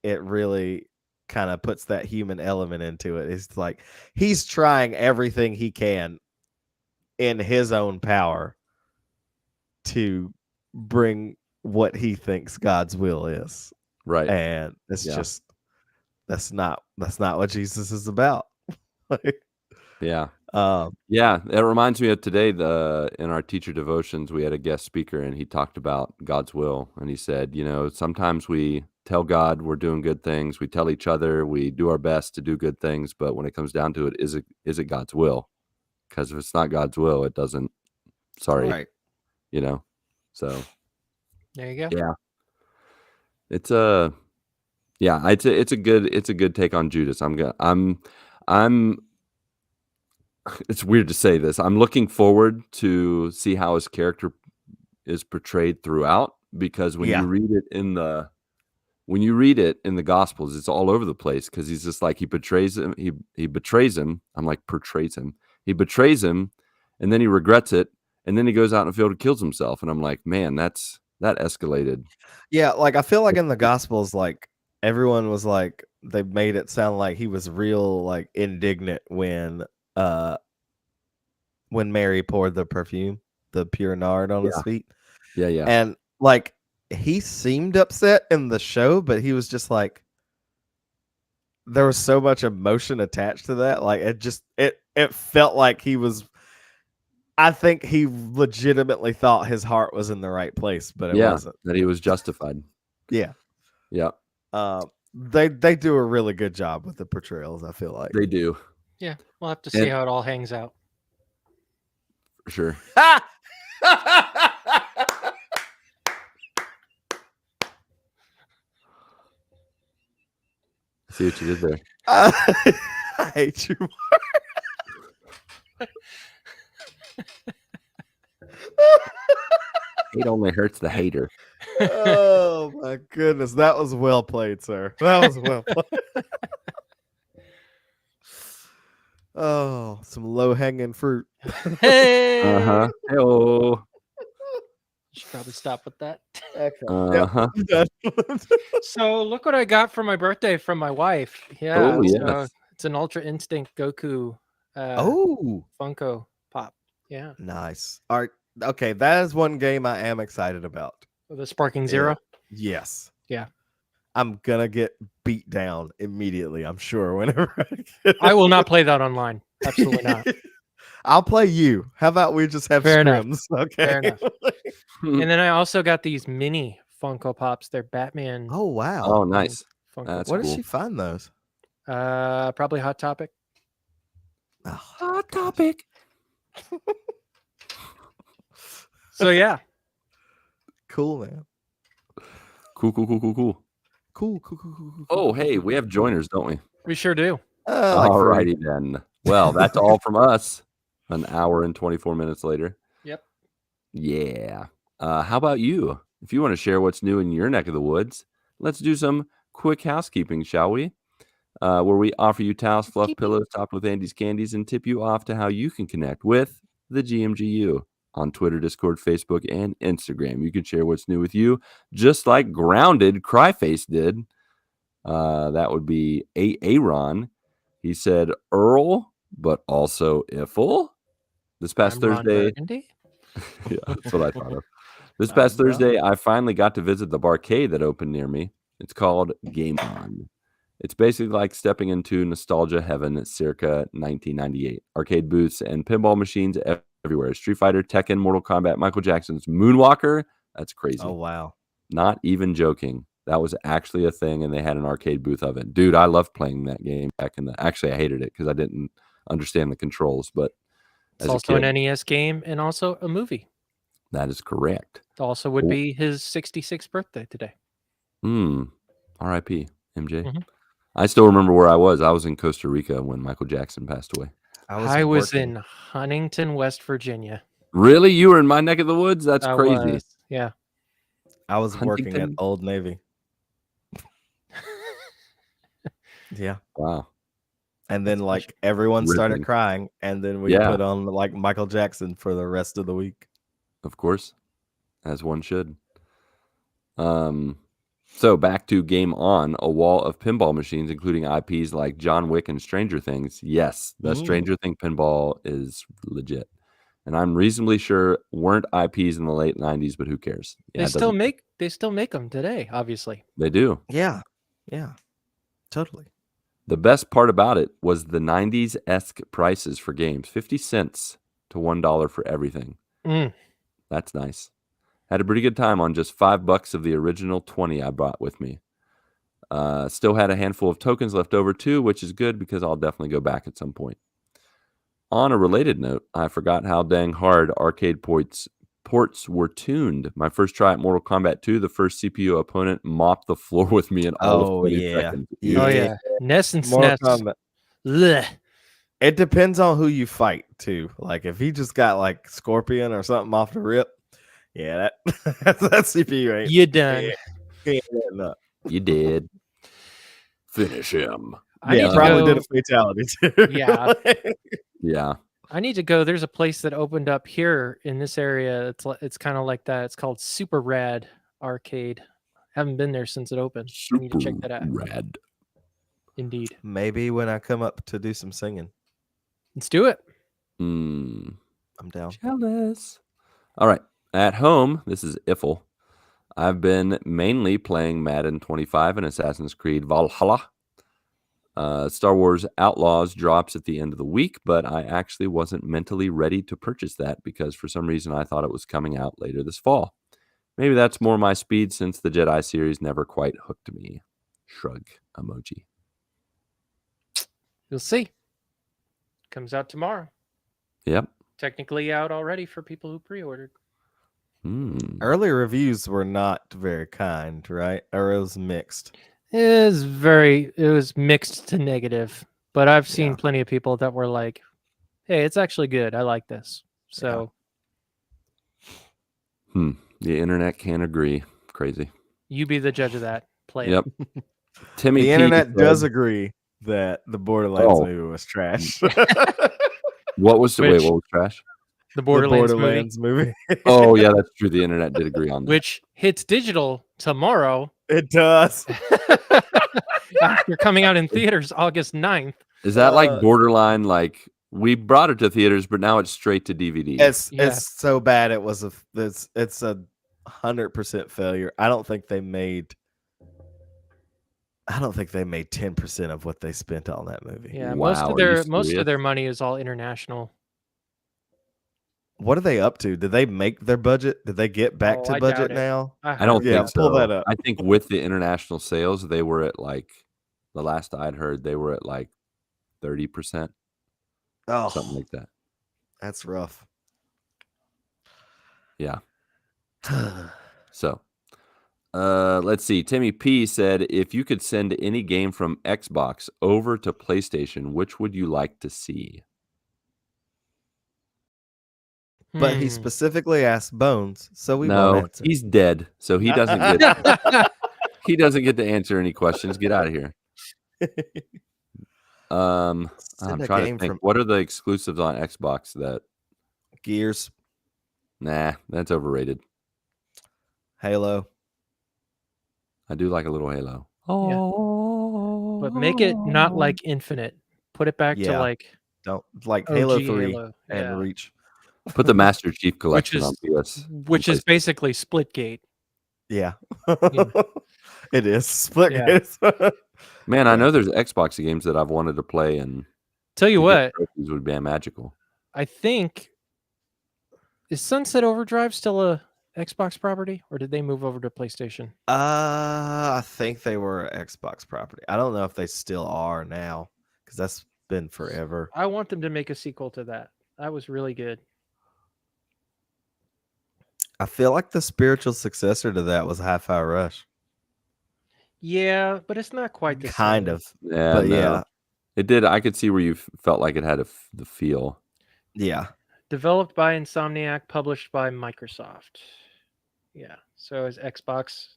it really kind of puts that human element into it. It's he's trying everything he can in his own power to bring what he thinks God's will is. Right. And it's just that's not what Jesus is about. Yeah. It reminds me of today. In our teacher devotions, we had a guest speaker, and he talked about God's will, and he said, sometimes we tell God we're doing good things, we tell each other we do our best to do good things, but when it comes down to it, is it God's will? Because if it's not God's will, it doesn't. Sorry, right? So there you go. Yeah, it's a good take on Judas. It's weird to say this. I'm looking forward to see how his character is portrayed throughout, because when you read it in the Gospels, it's all over the place, because he's just he betrays him. He betrays him. I'm portrays him. He betrays him, and then he regrets it, and then he goes out in the field and kills himself. And I'm like, man, that escalated. Yeah, I feel like in the Gospels, everyone was they made it sound like he was real indignant when Mary poured the perfume, the pure nard, on his feet. Yeah. And he seemed upset in the show, but he was just there was so much emotion attached to that. It felt like he was. I think he legitimately thought his heart was in the right place, but it wasn't. That he was justified. Yeah. They do a really good job with the portrayals, I feel like. They do. Yeah, we'll have to see how it all hangs out. For sure. See what you did there. I hate you, Mark. Hate only hurts the hater. Oh my goodness, that was well played, sir. That was well played. Oh, some low-hanging fruit. Hey. Hello. Should probably stop with that. So look what I got for my birthday from my wife. Yeah. It's an Ultra Instinct Goku. Funko Pop. Yeah. Nice. All right. Okay, that is one game I am excited about. The Sparking Zero. Yes. Yeah. I'm gonna get beat down immediately, I'm sure, whenever I will not play that online. Absolutely not. I'll play you. How about we just have scrims? Okay. Fair enough. And then I also got these mini Funko Pops. They're Batman. Oh wow. Oh nice. Where did she find those? Probably Hot Topic. Oh, Hot Topic. So yeah. Cool, man. Cool. Oh, hey, we have joiners, don't we? We sure do. All righty then. Well, that's all from us. An hour and 24 minutes later. Yep. Yeah. How about you? If you want to share what's new in your neck of the woods, let's do some quick housekeeping, shall we? Where we offer you towels, fluff pillows topped with Andy's candies, and tip you off to how you can connect with the GMGU on Twitter, Discord, Facebook, and Instagram. You can share what's new with you, just like Grounded Cryface did. That would be Aaron. He said Earl, but also Iffle. This past Thursday. Yeah, that's what I thought of. This past Thursday, I finally got to visit the barcade that opened near me. It's called Game On. It's basically like stepping into nostalgia heaven circa 1998. Arcade booths and pinball machines everywhere. Street Fighter, Tekken, Mortal Kombat, Michael Jackson's Moonwalker. That's crazy. Oh, wow. Not even joking. That was actually a thing, and they had an arcade booth of it. Dude, I loved playing that game back in the... Actually, I hated it because I didn't understand the controls, but it's also an NES game and also a movie. That is correct. It also would be his 66th birthday today. R.I.P. MJ. Mm-hmm. I still remember where I was. I was in Costa Rica when Michael Jackson passed away. I was in Huntington, West Virginia. Really? You were in my neck of the woods? That's crazy. Yeah. I was working at Old Navy. Yeah. Wow. And then like everyone started crying, and then we put on like Michael Jackson for the rest of the week. Of course, as one should. So back to Game On, a wall of pinball machines, including IPs like John Wick and Stranger Things. Yes, the Stranger Thing pinball is legit. And I'm reasonably sure weren't IPs in the late 90s, but who cares? Yeah, they still make them today, obviously. They do. Yeah. Yeah. Totally. The best part about it was the 90s-esque prices for games. 50 cents to $1 for everything. That's nice. Had a pretty good time on just $5 of the original 20 I brought with me. Still had a handful of tokens left over too, which is good because I'll definitely go back at some point. On a related note, I forgot how dang hard arcade ports were tuned. My first try at Mortal Kombat 2, the first CPU opponent mopped the floor with me in all of 20 seconds. Oh, yeah. Ness and Snets. It depends on who you fight, too. Like, if he just got, like, Scorpion or something off the rip, yeah, that CPU ain't. You done. You did. Finish him. Yeah, probably did a fatality, too. Yeah. Yeah. I need to go. There's a place that opened up here in this area. It's kind of like that. It's called Super Rad Arcade. Haven't been there since it opened. I need to check that out. Rad. Indeed. Maybe when I come up to do some singing. Let's do it. I'm down. Jealous. All right. At home, this is Iffle. I've been mainly playing Madden 25 and Assassin's Creed Valhalla. Star Wars Outlaws drops at the end of the week, but I actually wasn't mentally ready to purchase that because for some reason I thought it was coming out later this fall. Maybe that's more my speed since the Jedi series never quite hooked me. Shrug emoji. You'll see. Comes out tomorrow. Yep. Technically out already for people who pre-ordered. Early reviews were not very kind, right? Or it was mixed. It was mixed to negative, but I've seen plenty of people that were like, hey, it's actually good. I like this. So the internet can't agree. Crazy. You be the judge of that. Play it. Timmy the internet does agree that the Borderlands movie was trash. What was trash? The Borderlands movie. Oh, yeah, that's true. The internet did agree on that. Which hits digital tomorrow. It does. After coming out in theaters August 9th. Is that like borderline? Like we brought it to theaters, but now it's straight to DVD. It's so bad. It's a 100% failure. I don't think they made 10% of what they spent on that movie. Yeah, most of their money is all international. What are they up to? Did they make their budget? Did they get back to budget now? I don't think so. Pull that up. I think with the international sales, they were at like, the last I'd heard, they were at like 30%. Oh, something like that. That's rough. Yeah. So, let's see. Timmy P said, if you could send any game from Xbox over to PlayStation, which would you like to see? But he specifically asked Bones, so we won't answer. No, he's dead, so he doesn't get he doesn't get to answer any questions. Get out of here. I'm trying to think. What are the exclusives on Xbox that Gears? Nah, that's overrated. Halo. I do like a little Halo. Oh. but make it not like Infinite. Put it back to like don't like OG Halo 3 Halo. and Reach. Put the Master Chief Collection on PS. Which is basically Splitgate. Yeah. It is Splitgate. Yeah. Man, I know there's Xbox games that I've wanted to play, and tell you what, trophies would be magical. I think is Sunset Overdrive still a Xbox property, or did they move over to PlayStation? I think they were Xbox property. I don't know if they still are now, because that's been forever. I want them to make a sequel to that. That was really good. I feel like the spiritual successor to that was Hi-Fi Rush. Yeah, but it's not quite the kind same. of. Yeah, but no. yeah, it did. I could see where you felt like it had the feel. Yeah. Developed by Insomniac, published by Microsoft. Yeah. So is Xbox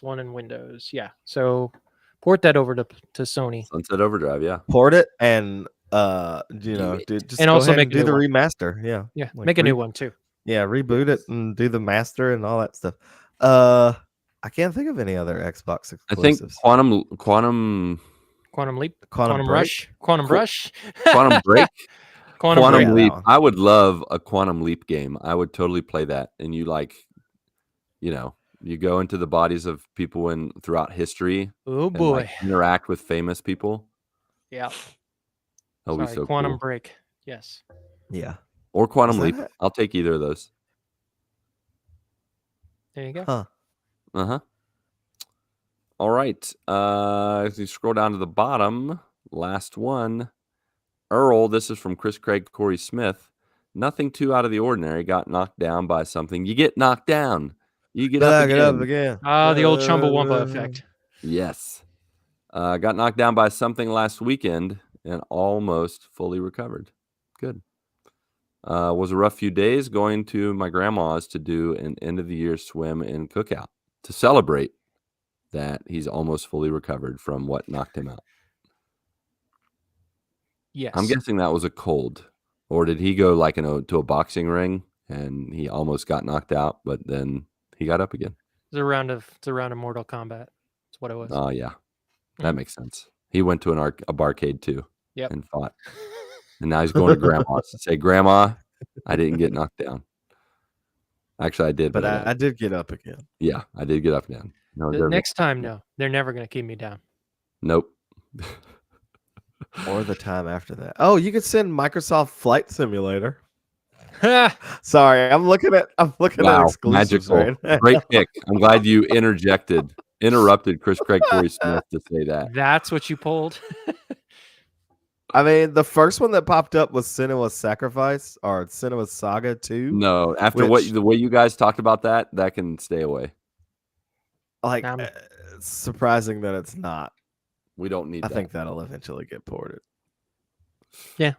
One, and Windows. Yeah. So port that over to Sony. Sunset Overdrive. Yeah. Port it and just and go also ahead make and do the remaster. Yeah. Yeah. Like make a new one too. Yeah. Reboot it and do the master and all that stuff. I can't think of any other Xbox exclusives. I think Quantum Leap, Quantum Rush, Quantum Rush, Quantum Break, Quantum Leap. I would love a Quantum Leap game. I would totally play that. And you you go into the bodies of people throughout history. Oh boy, interact with famous people. Yeah, that'll be so Quantum cool. Break. Yes. Yeah. Or Quantum Leap. I'll take either of those. There you go. Huh. All right. As you scroll down to the bottom, last one. Earl, this is from Chris Craig, Corey Smith. Nothing too out of the ordinary. Got knocked down by something. You get knocked down. You get up again. The old Chumbawamba effect. Yes. Got knocked down by something last weekend and almost fully recovered. Good. Was a rough few days going to my grandma's to do an end of the year swim and cookout to celebrate that he's almost fully recovered from what knocked him out. Yes. I'm guessing that was a cold. Or did he go to a boxing ring and he almost got knocked out, but then he got up again? It's a round of Mortal Kombat. That's what it was. Oh yeah. That makes sense. He went to a barcade too. Yep. And fought. And now he's going to grandma's to say, Grandma, I didn't get knocked down. Actually, I did. But I did get up again. Yeah, I did get up and down. No, next time, no. They're never going to keep me down. Nope. Or the time after that. Oh, you could send Microsoft Flight Simulator. Sorry, I'm looking at exclusives. Magical. Right? Great pick. I'm glad you interrupted Chris Craig Corey Smith to say that. That's what you pulled. I mean, the first one that popped up was Senua's Sacrifice or Senua's Saga 2. No, after the way you guys talked about that can stay away. Like, it's surprising that it's not. We don't need I that. think that'll eventually get ported. Yeah.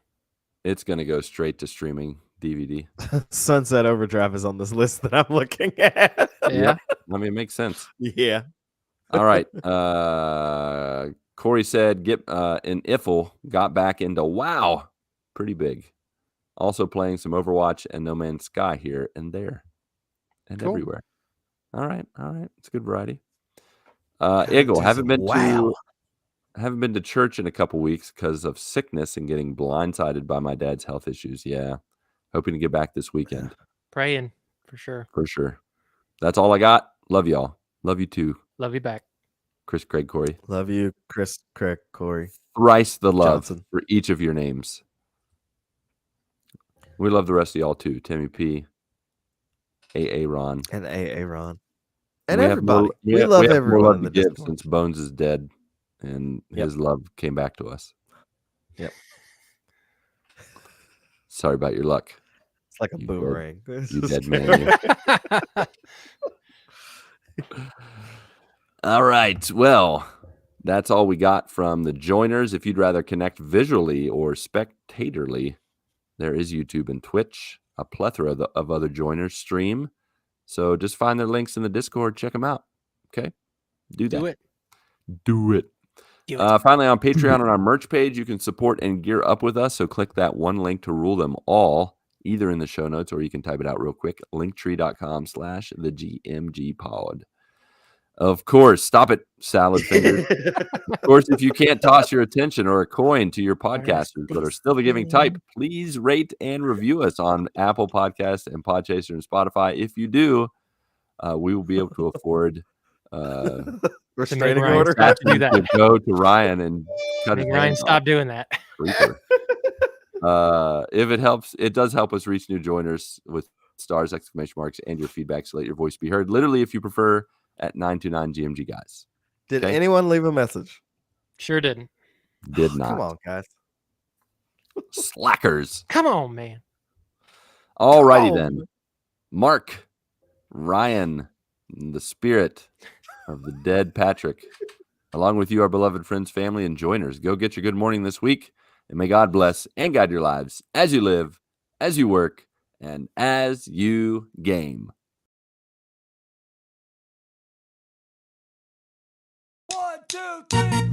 It's going to go straight to streaming DVD. Sunset Overdrive is on this list that I'm looking at. Yeah. I mean, it makes sense. Yeah. All right. Corey said, in Iffle got back into WoW. Pretty big. Also playing some Overwatch and No Man's Sky here and there and everywhere. All right. It's a good variety. Eagle, haven't been to church in a couple weeks because of sickness and getting blindsided by my dad's health issues. Yeah. Hoping to get back this weekend. Praying for sure. For sure. That's all I got. Love y'all. Love you too. Love you back. Chris Craig Corey. Love you, Chris Craig Corey. Thrice the love Johnson. For each of your names. We love the rest of y'all too. Timmy P. AA Ron. And AA Ron. And everybody. We love everyone. More love to give since Bones is dead and his love came back to us. Yep. Sorry about your luck. It's like a boomerang. You dead man. All right. Well, that's all we got from the joiners. If you'd rather connect visually or spectatorly, there is YouTube and Twitch, a plethora of other joiners stream. So just find their links in the Discord. Check them out. Okay? Do that. Do it. Finally, on Patreon on our merch page, you can support and gear up with us. So click that one link to rule them all, either in the show notes or you can type it out real quick. Linktree.com/thegmgpod. Of course. Stop it, salad fingers. Of course, if you can't toss your attention or a coin to your podcasters but are still the giving type, please rate and review us on Apple Podcasts and Podchaser and Spotify. If you do, we will be able to afford restraining order to go to Ryan and cut his Ryan, stop doing that. If it helps, it does help us reach new joiners with stars, exclamation marks, and your feedback, so let your voice be heard. Literally, if you prefer, at 929 GMG guys. Did anyone leave a message? Sure didn't. Did not. Come on, guys. Slackers. Come on, man. All righty then. Mark, Ryan, the spirit of the dead Patrick, along with you, our beloved friends, family, and joiners, go get your good morning this week, and may God bless and guide your lives as you live, as you work, and as you game. 1, 2, 3.